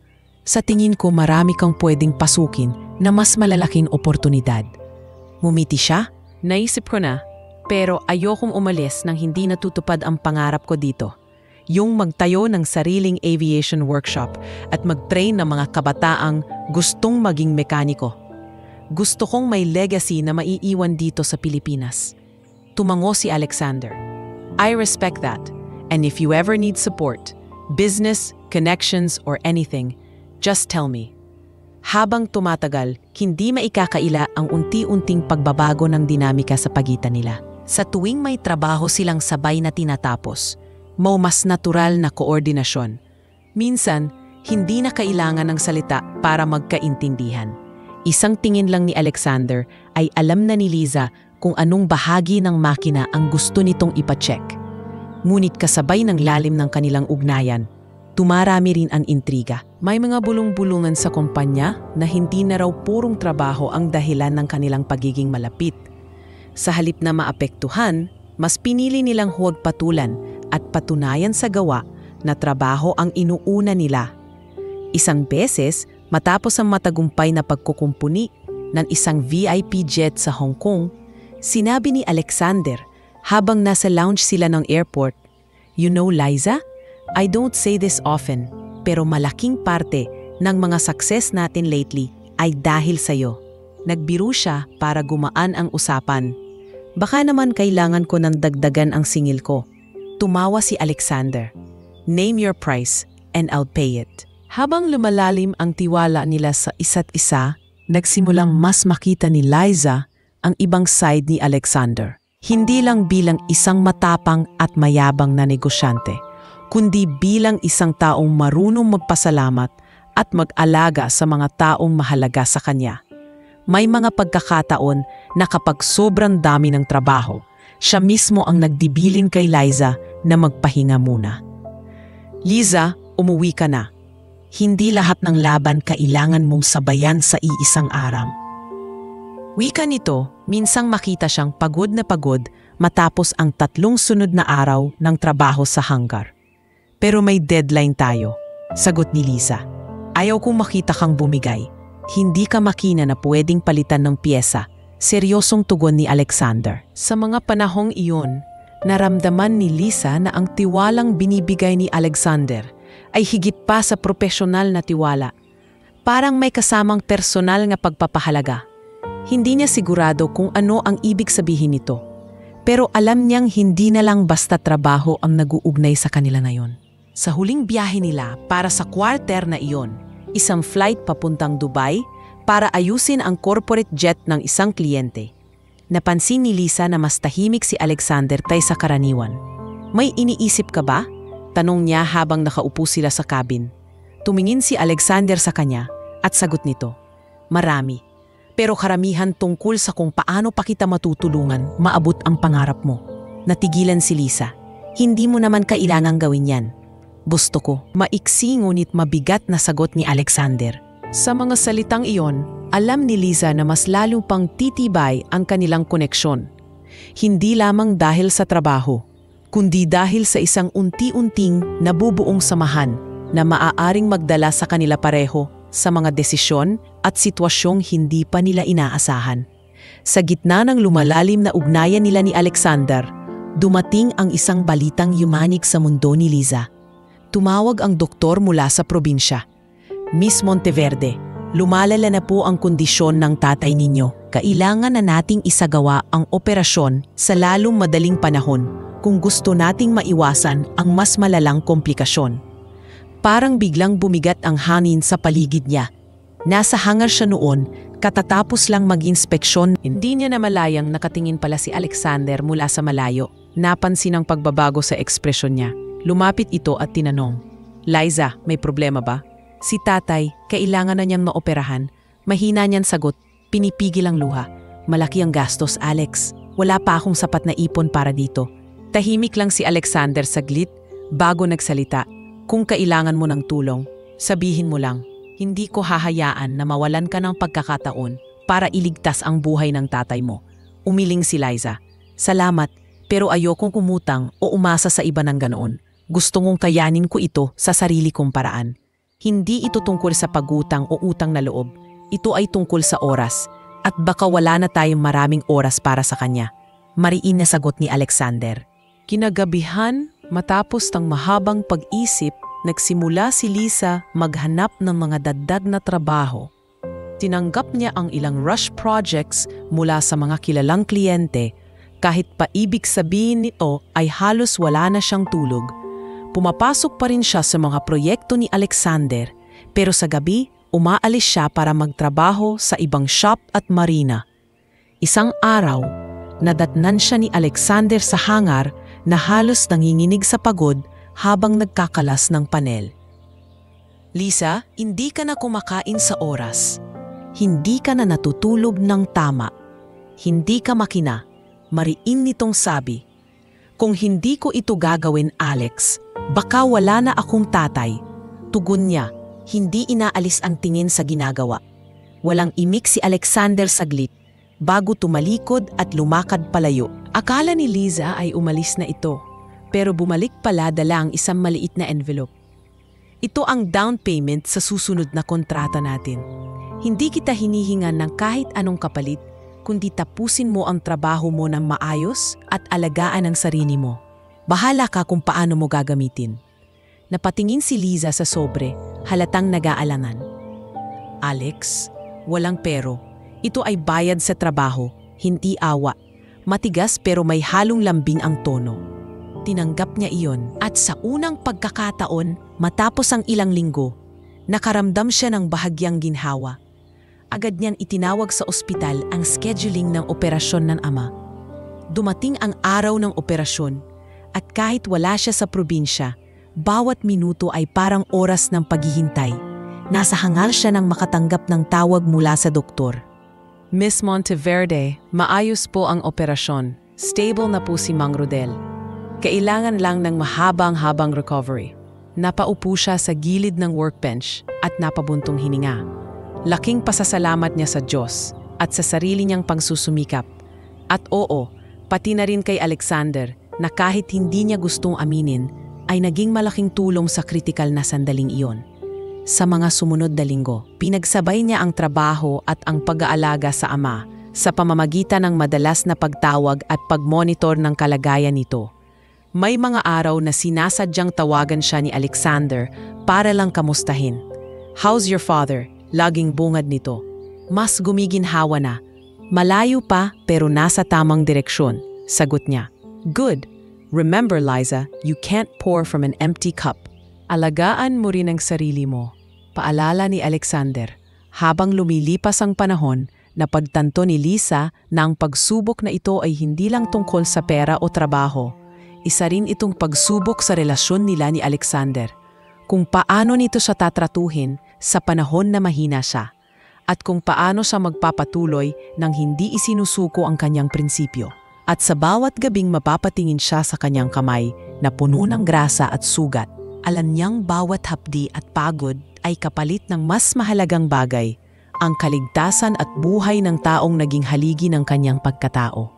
Sa tingin ko marami kang pwedeng pasukin na mas malalaking oportunidad." Ngumiti siya, "Naisip ko na, pero ayokong umalis nang hindi natutupad ang pangarap ko dito. Yung magtayo ng sariling aviation workshop at mag-train ng mga kabataang gustong maging mekaniko. Gusto kong may legacy na maiiwan dito sa Pilipinas." Tumango si Alexander. "I respect that, and if you ever need support, business, connections, or anything, just tell me." Habang tumatagal, hindi maikakaila ang unti-unting pagbabago ng dinamika sa pagitan nila. Sa tuwing may trabaho silang sabay na tinatapos, mas natural na koordinasyon. Minsan, hindi na kailangan ng salita para magkaintindihan. Isang tingin lang ni Alexander ay alam na ni Liza kung anong bahagi ng makina ang gusto nitong ipacheck. Ngunit kasabay ng lalim ng kanilang ugnayan, tumarami rin ang intriga. May mga bulong-bulungan sa kumpanya na hindi na raw purong trabaho ang dahilan ng kanilang pagiging malapit. Sa halip na maapektuhan, mas pinili nilang huwag patulan at patunayan sa gawa na trabaho ang inuuna nila. Isang beses, matapos ang matagumpay na pagkukumpuni ng isang VIP jet sa Hong Kong, sinabi ni Alexander habang nasa lounge sila ng airport, "You know, Liza, I don't say this often, pero malaking parte ng mga success natin lately ay dahil sa'yo." Nagbiro siya para gumaan ang usapan. "Baka naman kailangan ko ng dagdagan ang singil ko." Tumawa si Alexander. "Name your price and I'll pay it." Habang lumalalim ang tiwala nila sa isa't isa, nagsimulang mas makita ni Liza ang ibang side ni Alexander. Hindi lang bilang isang matapang at mayabang na negosyante, kundi bilang isang taong marunong magpasalamat at mag-alaga sa mga taong mahalaga sa kanya. May mga pagkakataon na kapag sobrang dami ng trabaho, siya mismo ang nagdibilin kay Liza na magpahinga muna. "Liza, umuwi ka na. Hindi lahat ng laban kailangan mong sabayan sa iisang araw." Wika nito, minsang makita siyang pagod na pagod matapos ang 3 sunod na araw ng trabaho sa hangar. "Pero may deadline tayo," sagot ni Liza. "Ayaw kong makita kang bumigay. Hindi ka makina na pwedeng palitan ng piyesa." Seryosong tugon ni Alexander. Sa mga panahong iyon, naramdaman ni Liza na ang tiwalang binibigay ni Alexander ay higit pa sa propesyonal na tiwala. Parang may kasamang personal nga pagpapahalaga. Hindi niya sigurado kung ano ang ibig sabihin nito, pero alam niyang hindi na lang basta trabaho ang nag-uugnay sa kanila ngayon. Sa huling biyahe nila para sa quarter na iyon, isang flight papuntang Dubai para ayusin ang corporate jet ng isang kliyente, napansin ni Liza na mas tahimik si Alexander kaysa karaniwan. "May iniisip ka ba?" tanong niya habang nakaupo sila sa cabin. Tumingin si Alexander sa kanya at sagot nito, "Marami. Pero karamihan tungkol sa kung paano pa kita matutulungan maabot ang pangarap mo." Natigilan si Liza. "Hindi mo naman kailangang gawin yan." "Gusto ko." Maiksi ngunit mabigat na sagot ni Alexander. Sa mga salitang iyon, alam ni Liza na mas lalong pang titibay ang kanilang koneksyon. Hindi lamang dahil sa trabaho, kundi dahil sa isang unti-unting nabubuong samahan na maaaring magdala sa kanila pareho sa mga desisyon at sitwasyong hindi pa nila inaasahan. Sa gitna ng lumalalim na ugnayan nila ni Alexander, dumating ang isang balitang yumanig sa mundo ni Liza. Tumawag ang doktor mula sa probinsya. "Miss Monteverde, lumalala na po ang kondisyon ng tatay ninyo. Kailangan na nating isagawa ang operasyon sa lalong madaling panahon kung gusto nating maiwasan ang mas malalang komplikasyon." Parang biglang bumigat ang hangin sa paligid niya. Nasa hangar siya noon, katatapos lang mag-inspeksyon. Hindi niya namalayang nakatingin pala si Alexander mula sa malayo. Napansin ang pagbabago sa ekspresyon niya. Lumapit ito at tinanong, "Liza, may problema ba?" Si tatay, kailangan na niyang maoperahan. Mahina niyan sagot, pinipigil ang luha. "Malaki ang gastos, Alex. Wala pa akong sapat na ipon para dito." Tahimik lang si Alexander saglit bago nagsalita. "Kung kailangan mo ng tulong, sabihin mo lang. Hindi ko hahayaan na mawalan ka ng pagkakataon para iligtas ang buhay ng tatay mo." Umiling si Liza. "Salamat, Pero ayokong umutang o umasa sa iba ng ganoon. Gusto kong kayanin ko ito sa sarili kong paraan. Hindi ito tungkol sa pagutang o utang na loob. Ito ay tungkol sa oras. At baka wala na tayong maraming oras para sa kanya. Mariin na sagot ni Alexander. Kinagabihan, matapos ng mahabang pag-isip, nagsimula si Lisa maghanap ng mga dagdag na trabaho. Tinanggap niya ang ilang rush projects mula sa mga kilalang kliyente. Kahit pa ibig sabihin nito ay halos wala na siyang tulog. Pumapasok pa rin siya sa mga proyekto ni Alexander, pero sa gabi, umaalis siya para magtrabaho sa ibang shop at marina. Isang araw, nadatnan siya ni Alexander sa hangar na halos nanginginig sa pagod habang nagkakalas ng panel. Lisa, hindi ka na kumakain sa oras. Hindi ka na natutulog ng tama. Hindi ka makina. Mariin nitong sabi. Kung hindi ko ito gagawin, Alex, baka wala na akong tatay. Tugon niya, hindi inaalis ang tingin sa ginagawa. Walang imik si Alexander saglit, bago tumalikod at lumakad palayo. Akala ni Liza ay umalis na ito, pero bumalik pala dala ang isang maliit na envelope. Ito ang down payment sa susunod na kontrata natin. Hindi kita hinihingan ng kahit anong kapalit, kundi tapusin mo ang trabaho mo ng maayos at alagaan ang sarili mo. Bahala ka kung paano mo gagamitin. Napatingin si Liza sa sobre, halatang nag-aalangan. Alex, walang pero. Ito ay bayad sa trabaho, hindi awa. Matigas pero may halong lambing ang tono. Tinanggap niya iyon at sa unang pagkakataon, matapos ang ilang linggo, nakaramdam siya ng bahagyang ginhawa. Agad niyan itinawag sa ospital ang scheduling ng operasyon ng ama. Dumating ang araw ng operasyon at kahit wala siya sa probinsya, bawat minuto ay parang oras ng paghihintay. Nasa hangal siya nang makatanggap ng tawag mula sa doktor. Miss Monteverde, maayos po ang operasyon. Stable na po si Mang Rodel. Kailangan lang ng mahabang-habang recovery. Napaupo siya sa gilid ng workbench at napabuntong hininga. Laking pasasalamat niya sa Diyos at sa sarili niyang pagsusumikap. At oo, pati na rin kay Alexander na kahit hindi niya gustong aminin, ay naging malaking tulong sa kritikal na sandaling iyon. Sa mga sumunod na linggo, pinagsabay niya ang trabaho at ang pag-aalaga sa ama sa pamamagitan ng madalas na pagtawag at pagmonitor ng kalagayan nito. May mga araw na sinasadyang tawagan siya ni Alexander para lang kamustahin. How's your father? Laging bungad nito. Mas gumiginhawa na. Malayo pa pero nasa tamang direksyon, sagot niya. Good. Remember, Liza, you can't pour from an empty cup. Alagaan mo rin ang sarili mo. Paalala ni Alexander. Habang lumilipas ang panahon, napagtanto ni Lisa na ang pagsubok na ito ay hindi lang tungkol sa pera o trabaho. Isa rin itong pagsubok sa relasyon nila ni Alexander. Kung paano nito siya tatratuhin sa panahon na mahina siya, at kung paano siya magpapatuloy nang hindi isinusuko ang kanyang prinsipyo. At sa bawat gabing mapapatingin siya sa kanyang kamay na puno ng grasa at sugat, alam niyang bawat hapdi at pagod ay kapalit ng mas mahalagang bagay, ang kaligtasan at buhay ng taong naging haligi ng kanyang pagkatao.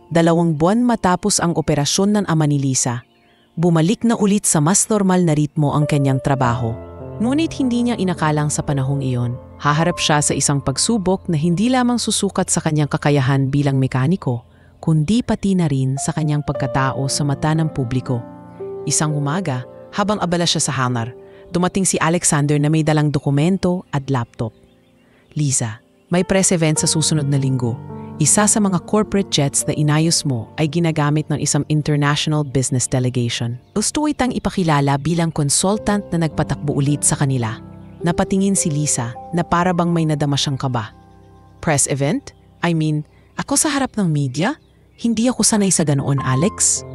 2 buwan matapos ang operasyon ng ama ni Lisa, bumalik na ulit sa mas normal na ritmo ang kanyang trabaho. Ngunit hindi niya inakalang sa panahong iyon, haharap siya sa isang pagsubok na hindi lamang susukat sa kanyang kakayahan bilang mekaniko, kundi pati na rin sa kanyang pagkatao sa mata ng publiko. Isang umaga, habang abala siya sa hangar, dumating si Alexander na may dalang dokumento at laptop. Lisa, may press event sa susunod na linggo. Isa sa mga corporate jets na inayos mo ay ginagamit ng isang international business delegation. Gusto itang ipakilala bilang consultant na nagpatakbo ulit sa kanila. Napatingin si Lisa na para bang may nadama siyang kaba. Press event? I mean, ako sa harap ng media? Hindi ako sanay sa ganoon, Alex.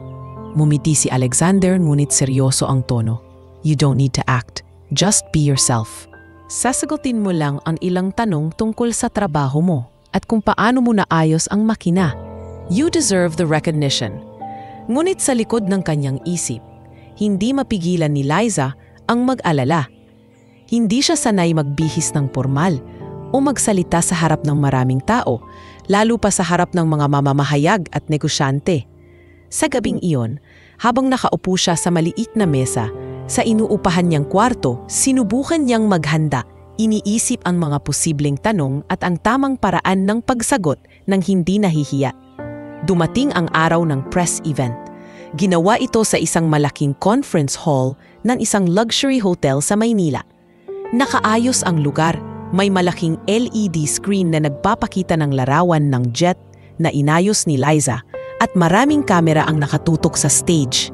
Mumiti si Alexander ngunit seryoso ang tono. You don't need to act. Just be yourself. Sasagutin mo lang ang ilang tanong tungkol sa trabaho mo at kung paano mo naayos ang makina. You deserve the recognition. Ngunit sa likod ng kanyang isip, hindi mapigilan ni Liza ang mag-alala. Hindi siya sanay magbihis ng formal o magsalita sa harap ng maraming tao, lalo pa sa harap ng mga mamamahayag at negosyante. Sa gabing iyon, habang nakaupo siya sa maliit na mesa, sa inuupahan niyang kwarto, sinubukan niyang maghanda, iniisip ang mga posibleng tanong at ang tamang paraan ng pagsagot nang hindi nahihiya. Dumating ang araw ng press event. Ginawa ito sa isang malaking conference hall ng isang luxury hotel sa Maynila. Nakaayos ang lugar, may malaking LED screen na nagpapakita ng larawan ng jet na inayos ni Liza at maraming kamera ang nakatutok sa stage.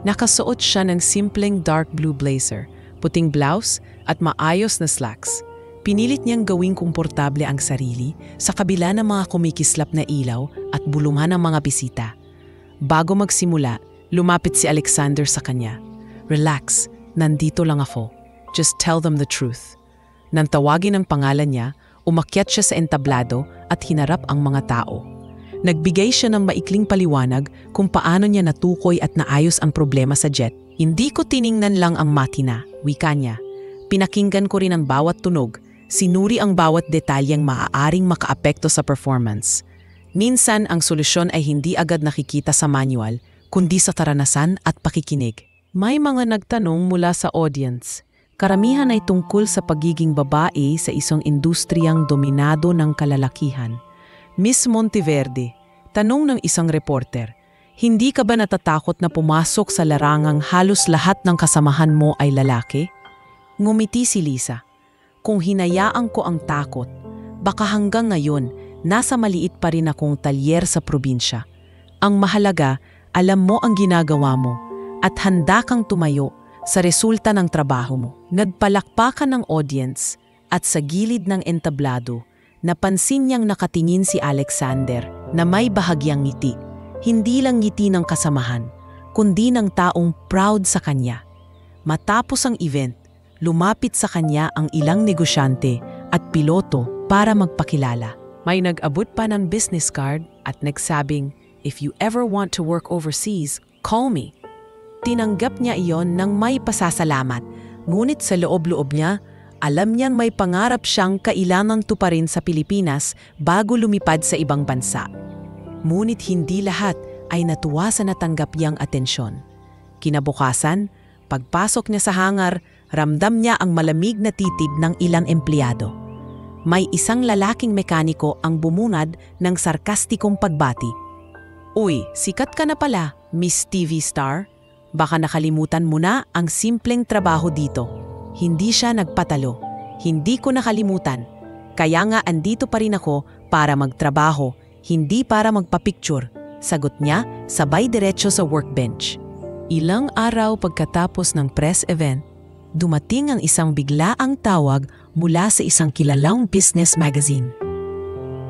Nakasuot siya ng simpleng dark blue blazer, puting blouse at maayos na slacks. Pinilit niyang gawing komportable ang sarili sa kabila ng mga kumikislap na ilaw at bulungan ng mga bisita. Bago magsimula, lumapit si Alexander sa kanya. "Relax, nandito lang ako. Just tell them the truth." Nang tawagin ang pangalan niya, umakyat siya sa entablado at hinarap ang mga tao. Nagbigay siya ng maikling paliwanag kung paano niya natukoy at naayos ang problema sa jet. "Hindi ko tiningnan lang ang makina," wika niya. "Pinakinggan ko rin ang bawat tunog, sinuri ang bawat detalyeng maaaring makaapekto sa performance. Minsan ang solusyon ay hindi agad nakikita sa manual, kundi sa karanasan at pakikinig." May mga nagtanong mula sa audience. Karamihan ay tungkol sa pagiging babae sa isang industriyang dominado ng kalalakihan. "Miss Monteverde," tanong ng isang reporter, "hindi ka ba natatakot na pumasok sa larangang halos lahat ng kasamahan mo ay lalaki?" Ngumiti si Liza. "Kung hinayaan ko ang takot, baka hanggang ngayon nasa maliit pa rin akong talyer sa probinsya. Ang mahalaga, alam mo ang ginagawa mo at handa kang tumayo sa resulta ng trabaho mo." Nagpalakpakan ng audience at sa gilid ng entablado, napansin niyang nakatingin si Alexander na may bahagyang ngiti. Hindi lang ngiti ng kasamahan, kundi ng taong proud sa kanya. Matapos ang event, lumapit sa kanya ang ilang negosyante at piloto para magpakilala. May nag-abot pa ng business card at nagsabing, "If you ever want to work overseas, call me." Tinanggap niya iyon ng may pasasalamat, ngunit sa loob-loob niya, alam niyang may pangarap siyang kailangang tuparin sa Pilipinas bago lumipad sa ibang bansa. Ngunit hindi lahat ay natuwa sa natanggap niyang atensyon. Kinabukasan, pagpasok niya sa hangar, ramdam niya ang malamig na titig ng ilang empleyado. May isang lalaking mekaniko ang bumunad ng sarkastikong pagbati. "Uy, sikat ka na pala, Miss TV Star. Baka nakalimutan mo na ang simpleng trabaho dito." Hindi siya nagpatalo. "Hindi ko nakalimutan. Kaya nga andito pa rin ako para magtrabaho, hindi para magpapicture." Sagot niya, sabay diretso sa workbench. Ilang araw pagkatapos ng press event, dumating ang isang biglaang tawag mula sa isang kilalang business magazine.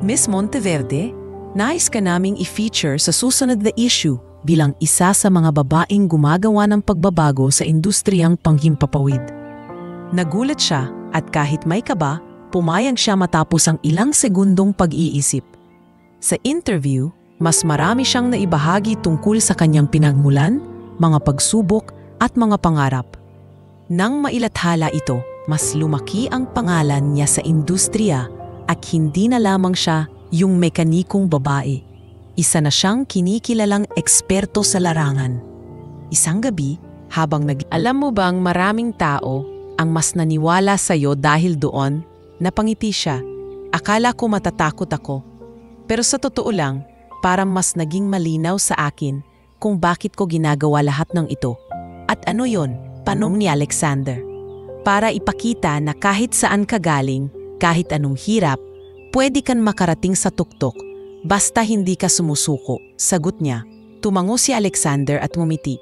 "Miss Monteverde, nais ka naming i-feature sa susunod na issue bilang isa sa mga babaeng gumagawa ng pagbabago sa industriyang panghimpapawid." Nagulat siya at kahit may kaba, pumayag siya matapos ang ilang segundong pag-iisip. Sa interview, mas marami siyang naibahagi tungkol sa kanyang pinagmulan, mga pagsubok at mga pangarap. Nang mailathala ito, mas lumaki ang pangalan niya sa industriya at hindi na lamang siya yung mekanikong babae. Isa na siyang kinikilalang eksperto sa larangan. Isang gabi, habang alam mo bang maraming tao ang mas naniwala sa'yo dahil doon, napangiti siya. "Akala ko matatakot ako. Pero sa totoo lang, parang mas naging malinaw sa akin kung bakit ko ginagawa lahat ng ito." "At ano yon?" tanong ni Alexander. "Para ipakita na kahit saan ka galing, kahit anong hirap, pwede kang makarating sa tuktok, basta hindi ka sumusuko," sagot niya. Tumango si Alexander at ngumiti.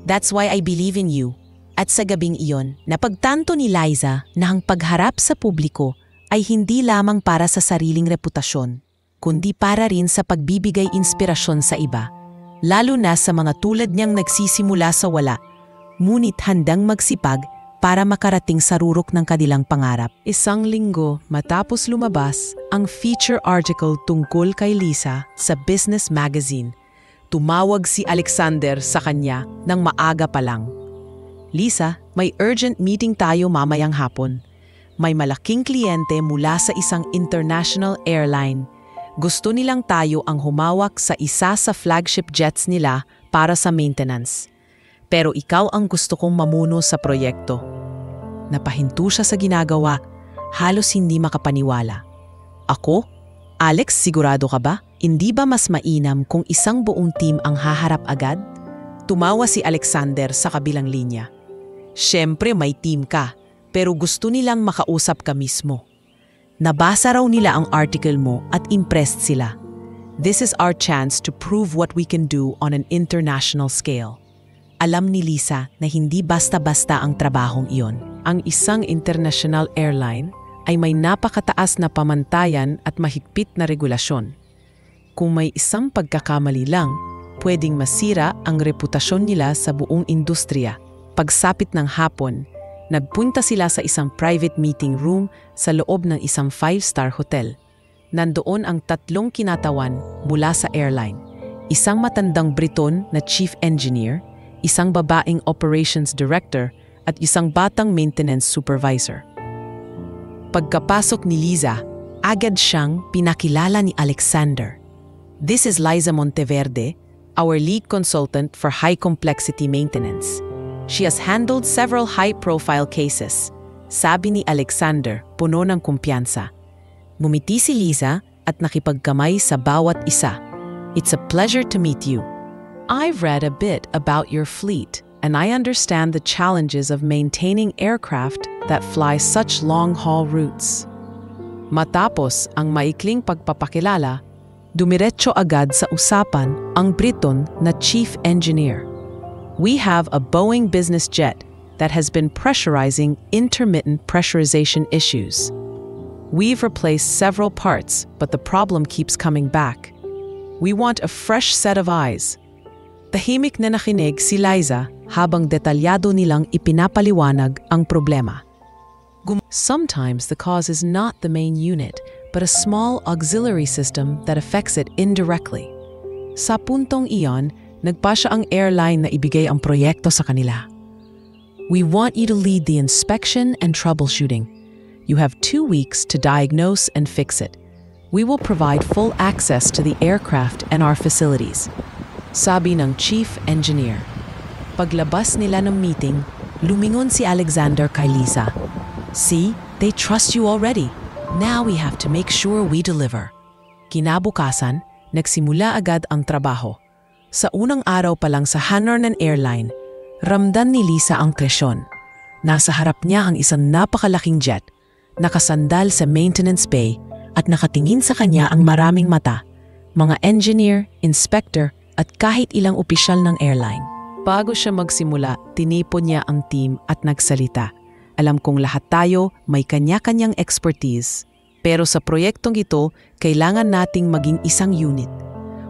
"That's why I believe in you." At sa gabing iyon, napagtanto ni Liza na ang pagharap sa publiko ay hindi lamang para sa sariling reputasyon, kundi para rin sa pagbibigay inspirasyon sa iba, lalo na sa mga tulad niyang nagsisimula sa wala, ngunit handang magsipag para makarating sa rurok ng kanilang pangarap. Isang linggo matapos lumabas ang feature article tungkol kay Liza sa business magazine, tumawag si Alexander sa kanya ng maaga pa lang. "Liza, may urgent meeting tayo mamayang hapon. May malaking kliyente mula sa isang international airline. Gusto nilang tayo ang humawak sa isa sa flagship jets nila para sa maintenance. Pero ikaw ang gusto kong mamuno sa proyekto. Napahinto siya sa ginagawa, halos hindi makapaniwala. Ako? Alex, sigurado ka ba? Hindi ba mas mainam kung isang buong team ang haharap agad? Tumawa si Alexander sa kabilang linya. Siyempre may team ka, pero gusto nilang makausap ka mismo. Nabasa raw nila ang article mo at impressed sila. This is our chance to prove what we can do on an international scale. Alam ni Lisa na hindi basta-basta ang trabahong iyon. Ang isang international airline ay may napakataas na pamantayan at mahigpit na regulasyon. Kung may isang pagkakamali lang, pwedeng masira ang reputasyon nila sa buong industriya. Pagsapit ng hapon, nagpunta sila sa isang private meeting room sa loob ng isang 5-star hotel. Nandoon ang 3 kinatawan mula sa airline. Isang matandang Briton na chief engineer, isang babaeng operations director, at isang batang maintenance supervisor. Pagkapasok ni Liza, agad siyang pinakilala ni Alexander. This is Liza Monteverde, our lead consultant for high-complexity maintenance. She has handled several high-profile cases, sabi ni Alexander, puno ng kumpiyansa. Ngumiti si Liza at nakipagkamay sa bawat isa. It's a pleasure to meet you. I've read a bit about your fleet, and I understand the challenges of maintaining aircraft that fly such long-haul routes. Matapos ang maikling pagpapakilala, dumiretso agad sa usapan ang Briton na chief engineer. We have a Boeing business jet that has been pressurizing intermittent pressurization issues. We've replaced several parts, but the problem keeps coming back. We want a fresh set of eyes. Tahimik na nakinig si Liza habang detalyado nilang ipinapaliwanag ang problema. Sometimes the cause is not the main unit, but a small auxiliary system that affects it indirectly. Sa puntong iyon, nagpasya ang airline na ibigay ang proyekto sa kanila. We want you to lead the inspection and troubleshooting. You have 2 weeks to diagnose and fix it. We will provide full access to the aircraft and our facilities, sabi ng chief engineer. Paglabas nila ng meeting, lumingon si Alexander kay Lisa. See, they trust you already. Now we have to make sure we deliver. Kinabukasan, nagsimula agad ang trabaho. Sa unang araw pa lang sa hangar ng airline, ramdam ni Lisa ang presyon. Nasa harap niya ang isang napakalaking jet, nakasandal sa maintenance bay at nakatingin sa kanya ang maraming mata, mga engineer, inspector at kahit ilang opisyal ng airline. Bago siya magsimula, tinipon niya ang team at nagsalita. Alam kong lahat tayo may kanya-kanyang expertise, pero sa proyektong ito, kailangan nating maging isang unit.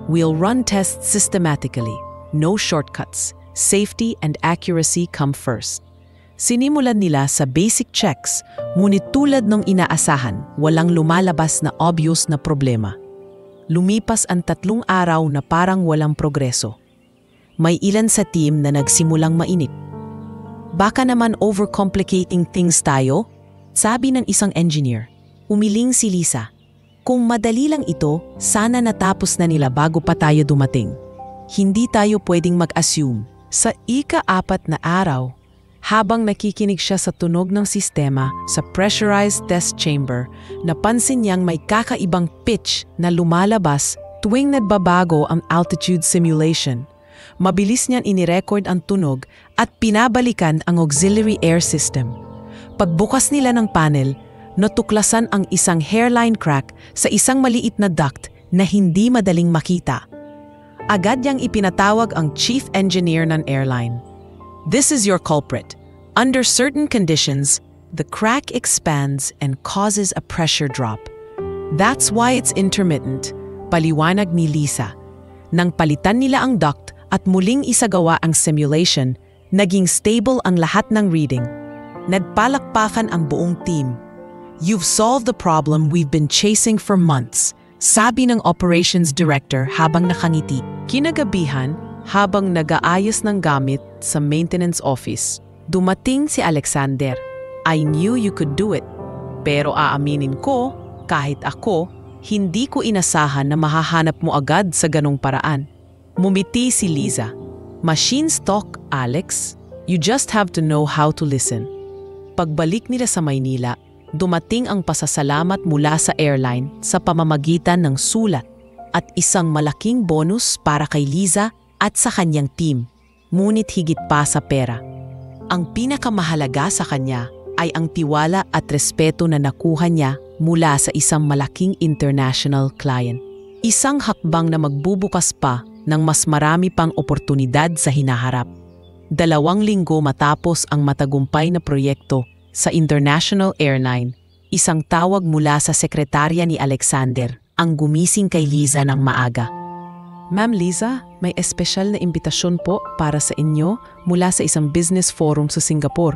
We'll run tests systematically, no shortcuts. Safety and accuracy come first. Sinimulan nila sa basic checks, ngunit tulad ng inaasahan, walang lumalabas na obvious na problema. Lumipas ang 3 araw na parang walang progreso. May ilan sa team na nagsimulang mainit. Baka naman overcomplicating things tayo, sabi ng isang engineer. Umiling si Lisa. Kung madali lang ito, sana natapos na nila bago pa tayo dumating. Hindi tayo pwedeng mag-assume. Sa ika-4 na araw, habang nakikinig siya sa tunog ng sistema sa pressurized test chamber, napansin niyang may kakaibang pitch na lumalabas tuwing nagbabago ang altitude simulation. Mabilis niyang inirecord ang tunog at pinabalikan ang auxiliary air system. Pagbukas nila ng panel, natuklasan ang isang hairline crack sa isang maliit na duct na hindi madaling makita. Agad niyang ipinatawag ang chief engineer ng airline. This is your culprit. Under certain conditions, the crack expands and causes a pressure drop. That's why it's intermittent, paliwanag ni Lisa. Nang palitan nila ang duct at muling isagawa ang simulation, naging stable ang lahat ng reading. Nagpalakpakan ang buong team. You've solved the problem we've been chasing for months, sabi ng operations director habang nakangiti. Kinagabihan, habang nag-aayos ng gamit sa maintenance office, dumating si Alexander. I knew you could do it. Pero aaminin ko, kahit ako, Hindi ko inasahan na mahahanap mo agad sa ganong paraan. Mumiti si Liza. Machines talk, Alex. You just have to know how to listen. Pagbalik nila sa Maynila, dumating ang pasasalamat mula sa airline sa pamamagitan ng sulat at isang malaking bonus para kay Liza at sa kanyang team. Ngunit higit pa sa pera. Ang pinakamahalaga sa kanya ay ang tiwala at respeto na nakuha niya mula sa isang malaking international client. Isang hakbang na magbubukas pa ng mas marami pang oportunidad sa hinaharap. 2 linggo matapos ang matagumpay na proyekto sa international airline, isang tawag mula sa sekretarya ni Alexander ang gumising kay Liza ng maaga. Ma'am Liza, may espesyal na imbitasyon po para sa inyo mula sa isang business forum sa Singapore.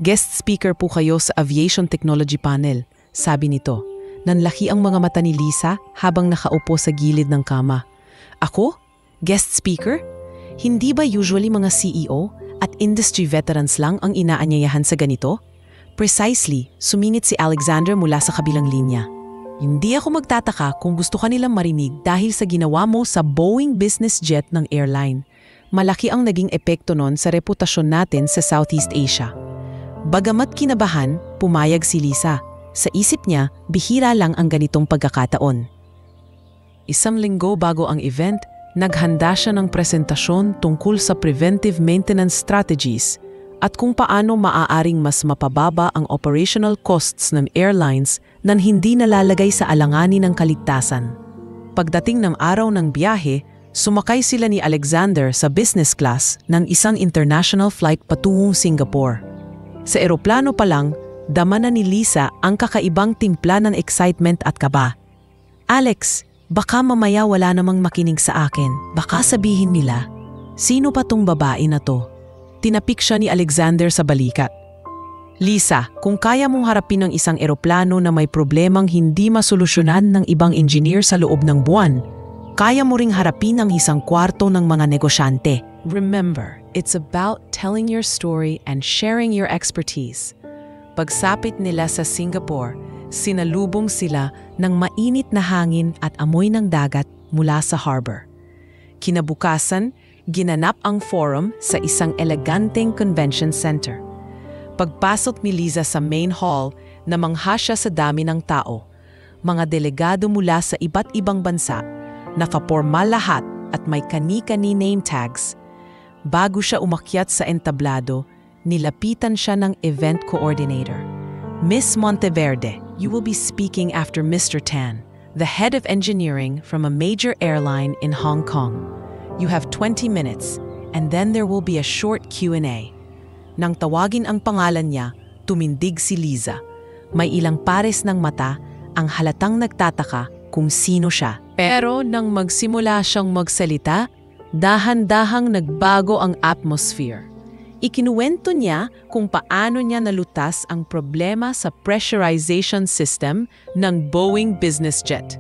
Guest speaker po kayo sa Aviation Technology Panel, sabi nito. Nanlaki ang mga mata ni Liza habang nakaupo sa gilid ng kama. Ako? Guest speaker? Hindi ba usually mga CEO at industry veterans lang ang inaanyayahan sa ganito? Precisely, sumingit si Alexander mula sa kabilang linya. Hindi ako magtataka kung gusto ka nilang marinig dahil sa ginawa mo sa Boeing business jet ng airline. Malaki ang naging epekto nun sa reputasyon natin sa Southeast Asia. Bagamat kinabahan, pumayag si Liza. Sa isip niya, bihira lang ang ganitong pagkakataon. 1 linggo bago ang event, naghanda siya ng presentasyon tungkol sa preventive maintenance strategies at kung paano maaaring mas mapababa ang operational costs ng airlines nang hindi nalalagay sa alanganin ng kaligtasan. Pagdating ng araw ng biyahe, sumakay sila ni Alexander sa business class ng isang international flight patungong Singapore. Sa eroplano pa lang, dama na ni Liza ang kakaibang timpla ng excitement at kaba. Alex, baka mamaya wala namang makinig sa akin. Baka sabihin nila, sino pa tong babae na to? Tinapik siya ni Alexander sa balikat. Liza, kung kaya mong harapin ang isang eroplano na may problemang hindi masolusyonan ng ibang engineer sa loob ng buwan, kaya mo ring harapin ang isang kwarto ng mga negosyante. Remember, it's about telling your story and sharing your expertise. Pagsapit nila sa Singapore, sinalubong sila ng mainit na hangin at amoy ng dagat mula sa harbor. Kinabukasan, ginanap ang forum sa isang eleganteng convention center. Pagpasok ni Liza sa main hall, namangha siya sa dami ng tao. Mga delegado mula sa iba't ibang bansa, nakapormal lahat at may kani-kani name tags. Bago siya umakyat sa entablado, nilapitan siya ng event coordinator. Miss Monteverde, you will be speaking after Mr. Tan, the head of engineering from a major airline in Hong Kong. You have 20 minutes, and then there will be a short Q&A. Nang tawagin ang pangalan niya, tumindig si Liza. May ilang pares ng mata, ang halatang nagtataka kung sino siya. Pero nang magsimula siyang magsalita, dahan-dahang nagbago ang atmosphere. Ikinuwento niya kung paano niya nalutas ang problema sa pressurization system ng Boeing business jet.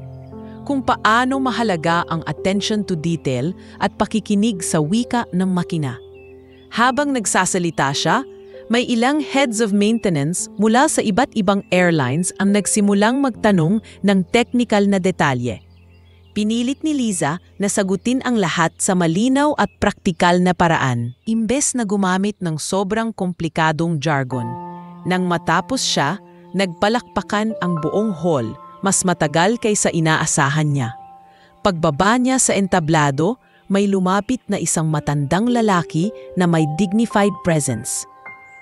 Kung paano mahalaga ang attention to detail at pakikinig sa wika ng makina. Habang nagsasalita siya, may ilang heads of maintenance mula sa iba't ibang airlines ang nagsimulang magtanong ng technical na detalye. Pinilit ni Liza na sagutin ang lahat sa malinaw at praktikal na paraan, imbes na gumamit ng sobrang komplikadong jargon. Nang matapos siya, nagpalakpakan ang buong hall, mas matagal kaysa inaasahan niya. Pagbaba niya sa entablado, may lumapit na isang matandang lalaki na may dignified presence.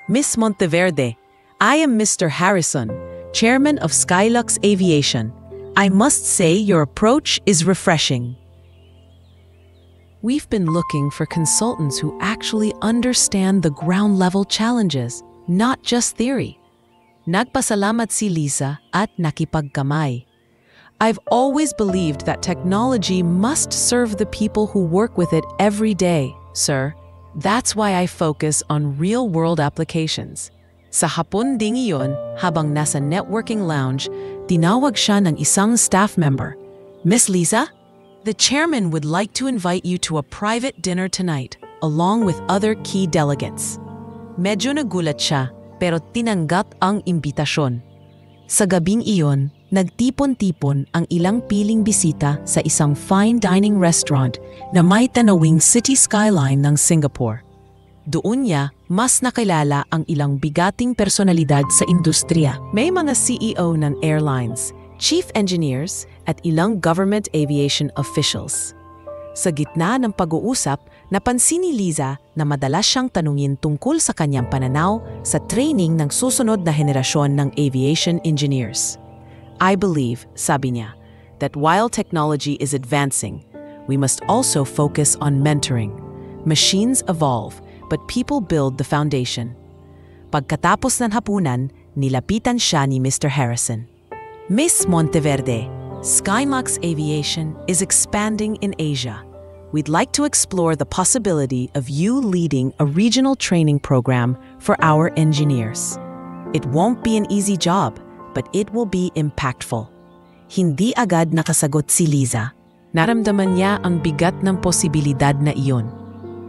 Miss Monteverde, I am Mr. Harrison, Chairman of Skylux Aviation. I must say your approach is refreshing. We've been looking for consultants who actually understand the ground-level challenges, not just theory. Nagpasalamat si Liza at nakipagkamay. I've always believed that technology must serve the people who work with it every day, sir. That's why I focus on real-world applications. Sa hapon ding iyon, habang nasa networking lounge, tinawag siya ng isang staff member. Miss Liza, the chairman would like to invite you to a private dinner tonight, along with other key delegates. Medyo nagulat siya, pero tinanggap ang imbitasyon. Sa gabing iyon, Nagtipon-tipon ang ilang piling bisita sa isang fine dining restaurant na may tanawing city skyline ng Singapore. Doon niya mas nakilala ang ilang bigating personalidad sa industriya. May mga CEO ng airlines, chief engineers at ilang government aviation officials. Sa gitna ng pag-uusap, napansin ni Liza na madalas siyang tanungin tungkol sa kanyang pananaw sa training ng susunod na henerasyon ng aviation engineers. I believe, sabi niya, that while technology is advancing, we must also focus on mentoring. Machines evolve, but people build the foundation. Pagkatapos ng hapunan, nilapitan siya ni Mr. Harrison. Miss Monteverde, Skymax Aviation is expanding in Asia. We'd like to explore the possibility of you leading a regional training program for our engineers. It won't be an easy job, but it will be impactful. Hindi agad nakasagot si Liza. Naramdaman niya ang bigat ng posibilidad na iyon.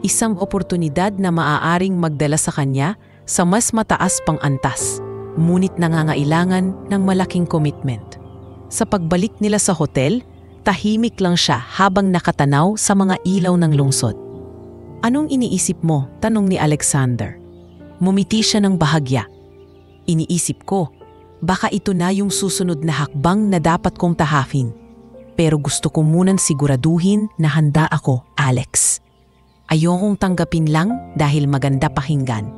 Isang oportunidad na maaaring magdala sa kanya sa mas mataas pang antas, ngunit nangangailangan ng malaking commitment. Sa pagbalik nila sa hotel, tahimik lang siya habang nakatanaw sa mga ilaw ng lungsod. "Anong iniisip mo?" tanong ni Alexander. Mumiti siya ng bahagya. "Iniisip ko, baka ito na yung susunod na hakbang na dapat kong tahakin. Pero gusto ko munang siguraduhin na handa ako, Alex. Ayokong tanggapin lang dahil maganda pakinggan.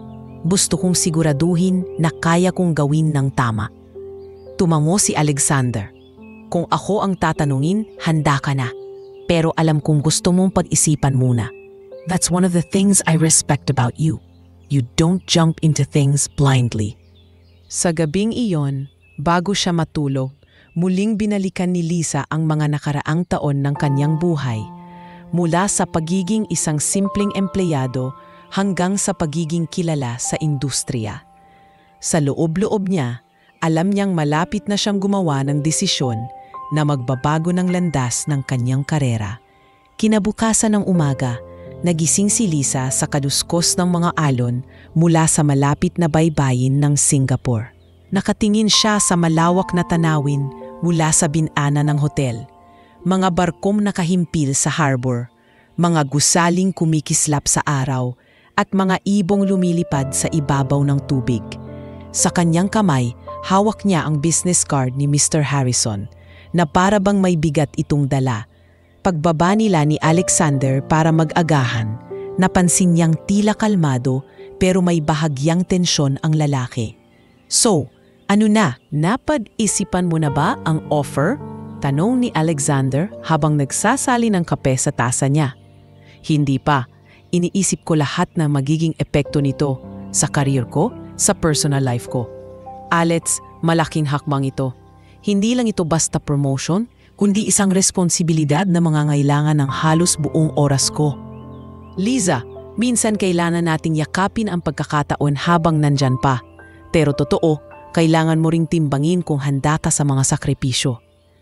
Gusto kong siguraduhin na kaya kong gawin ng tama." Tumango si Alexander. "Kung ako ang tatanungin, handa ka na. Pero alam kong gusto mong pag-isipan muna. That's one of the things I respect about you. You don't jump into things blindly." Sa gabing iyon, bago siya matulog, muling binalikan ni Liza ang mga nakaraang taon ng kanyang buhay. Mula sa pagiging isang simpleng empleyado hanggang sa pagiging kilala sa industriya. Sa loob-loob niya, alam niyang malapit na siyang gumawa ng desisyon na magbabago ng landas ng kanyang karera. Kinabukasan ng umaga, nagising si Liza sa kaluskos ng mga alon mula sa malapit na baybayin ng Singapore. Nakatingin siya sa malawak na tanawin mula sa binana ng hotel. Mga barkong nakahimpil sa harbor, mga gusaling kumikislap sa araw, at mga ibong lumilipad sa ibabaw ng tubig. Sa kanyang kamay, hawak niya ang business card ni Mr. Harrison, na para bang may bigat itong dala. Pagbaba nila ni Alexander para mag-agahan, napansin niyang tila kalmado pero may bahagyang tensyon ang lalaki. "So, ano na? Napag-isipan mo na ba ang offer?" tanong ni Alexander habang nagsasali ng kape sa tasa niya. "Hindi pa. Iniisip ko lahat na magiging epekto nito sa career ko, sa personal life ko." "Alex, malaking hakbang ito. Hindi lang ito basta promotion, kundi isang responsibilidad na mangangailangan ng halos buong oras ko." "Liza, minsan kailangan nating yakapin ang pagkakataon habang nandyan pa. Pero totoo, kailangan mo ring timbangin kung handa ka sa mga sakripisyo."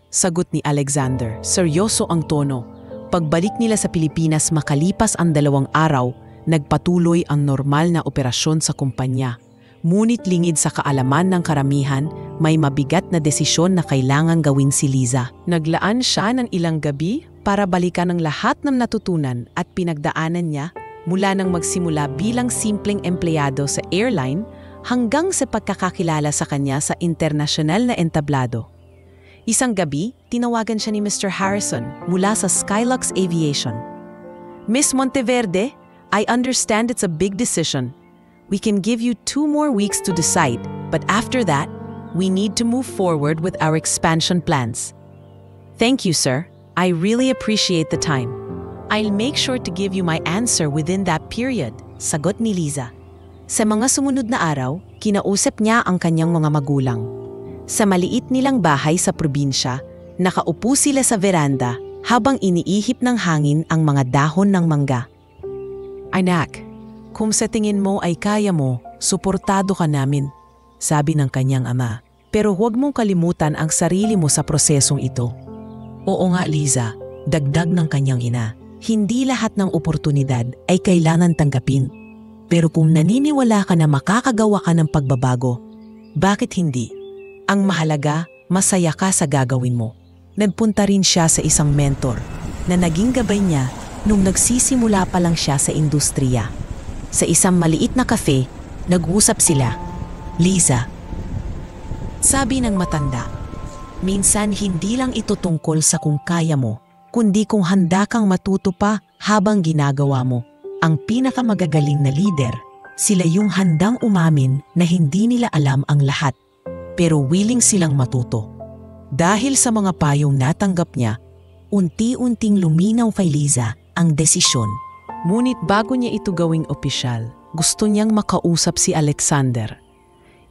Sagot ni Alexander, seryoso ang tono. Pagbalik nila sa Pilipinas makalipas ang 2 araw, nagpatuloy ang normal na operasyon sa kumpanya. Ngunit lingid sa kaalaman ng karamihan, may mabigat na desisyon na kailangan gawin si Liza. Naglaan siya ng ilang gabi para balikan ang lahat ng natutunan at pinagdaanan niya mula nang magsimula bilang simpleng empleyado sa airline hanggang sa pagkakakilala sa kanya sa internasyonal na entablado. Isang gabi, tinawagan siya ni Mr. Harrison mula sa Skymax Aviation. "Miss Monteverde, I understand it's a big decision. We can give you 2 more weeks to decide, but after that, we need to move forward with our expansion plans." "Thank you, sir. I really appreciate the time. I'll make sure to give you my answer within that period," sagot ni Liza. Sa mga sumunod na araw, kinausap niya ang kanyang mga magulang. Sa maliit nilang bahay sa probinsya, nakaupo sila sa veranda habang iniihip ng hangin ang mga dahon ng mangga. "Anak, kung sa tingin mo ay kaya mo, suportado ka namin," sabi ng kanyang ama. "Pero huwag mong kalimutan ang sarili mo sa prosesong ito." "Oo nga, Liza," dagdag ng kanyang ina. "Hindi lahat ng oportunidad ay kailangan tanggapin. Pero kung naniniwala ka na makakagawa ka ng pagbabago, bakit hindi? Ang mahalaga, masaya ka sa gagawin mo. Nagpunta rin siya sa isang mentor na naging gabay niya nung nagsisimula pa lang siya sa industriya. Sa isang maliit na cafe, nag-usap sila. Liza, sabi ng matanda, minsan hindi lang ito tungkol sa kung kaya mo, kundi kung handa kang matuto pa habang ginagawa mo. Ang pinakamagagaling na leader, sila yung handang umamin na hindi nila alam ang lahat, pero willing silang matuto. Dahil sa mga payong natanggap niya, unti-unting luminaw kay Liza ang desisyon. Ngunit bago niya ito gawing opisyal, gusto niyang makausap si Alexander.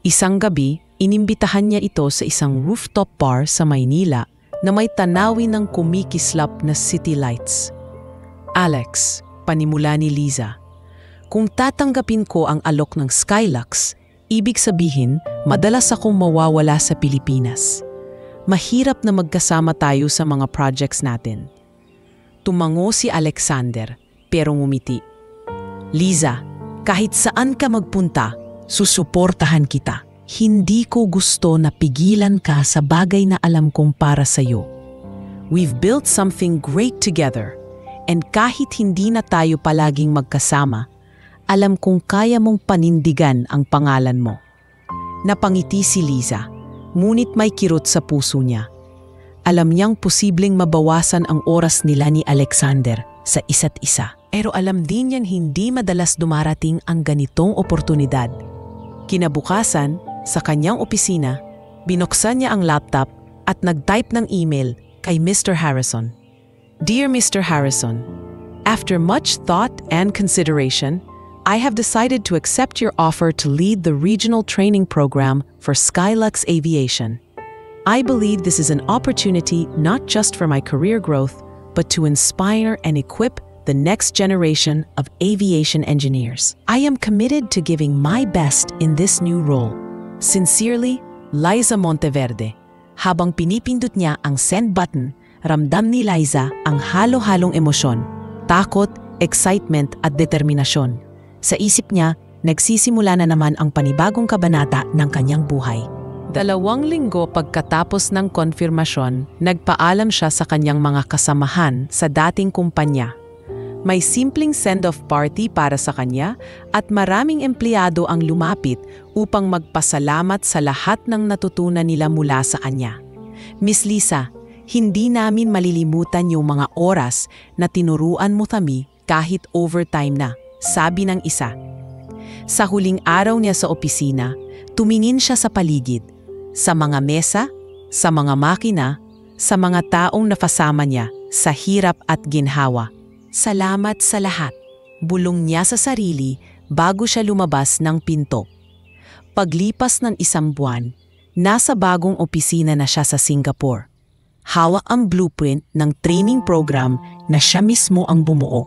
Isang gabi, inimbitahan niya ito sa isang rooftop bar sa Maynila na may tanawin ng kumikislap na city lights. Alex, panimula ni Liza, kung tatanggapin ko ang alok ng Skylux, ibig sabihin madalas akong mawawala sa Pilipinas. Mahirap na magkasama tayo sa mga projects natin. Tumango si Alexander, pero ngumiti. Liza, kahit saan ka magpunta, susuportahan kita. Hindi ko gusto na pigilan ka sa bagay na alam kong para sa'yo. We've built something great together, and kahit hindi na tayo palaging magkasama, alam kong kaya mong panindigan ang pangalan mo. Napangiti si Liza, ngunit may kirot sa puso niya. Alam niyang posibleng mabawasan ang oras nila ni Alexander sa isa't isa. Pero alam din niyang hindi madalas dumarating ang ganitong oportunidad. Kinabukasan, sa kanyang opisina, binuksan niya ang laptop at nag-type ng email kay Mr. Harrison. Dear Mr. Harrison, after much thought and consideration, I have decided to accept your offer to lead the regional training program for Skylux Aviation. I believe this is an opportunity not just for my career growth, but to inspire and equip the next generation of aviation engineers. I am committed to giving my best in this new role. Sincerely, Liza Monteverde. Habang pinipindot niya ang send button, ramdam ni Liza ang halo-halong emosyon, takot, excitement at determinasyon. Sa isip niya, nagsisimula na naman ang panibagong kabanata ng kanyang buhay. 2 linggo pagkatapos ng konfirmasyon, nagpaalam siya sa kanyang mga kasamahan sa dating kumpanya. May simpleng send-off party para sa kanya at maraming empleyado ang lumapit upang magpasalamat sa lahat ng natutunan nila mula sa kanya. Miss Liza, hindi namin malilimutan yung mga oras na tinuruan mo kami kahit overtime na, sabi ng isa. Sa huling araw niya sa opisina, tumingin siya sa paligid, sa mga mesa, sa mga makina, sa mga taong nakasama niya sa hirap at ginhawa. Salamat sa lahat, bulong niya sa sarili bago siya lumabas ng pinto. Paglipas ng 1 buwan, nasa bagong opisina na siya sa Singapore. Hawak ang blueprint ng training program na siya mismo ang bumuo.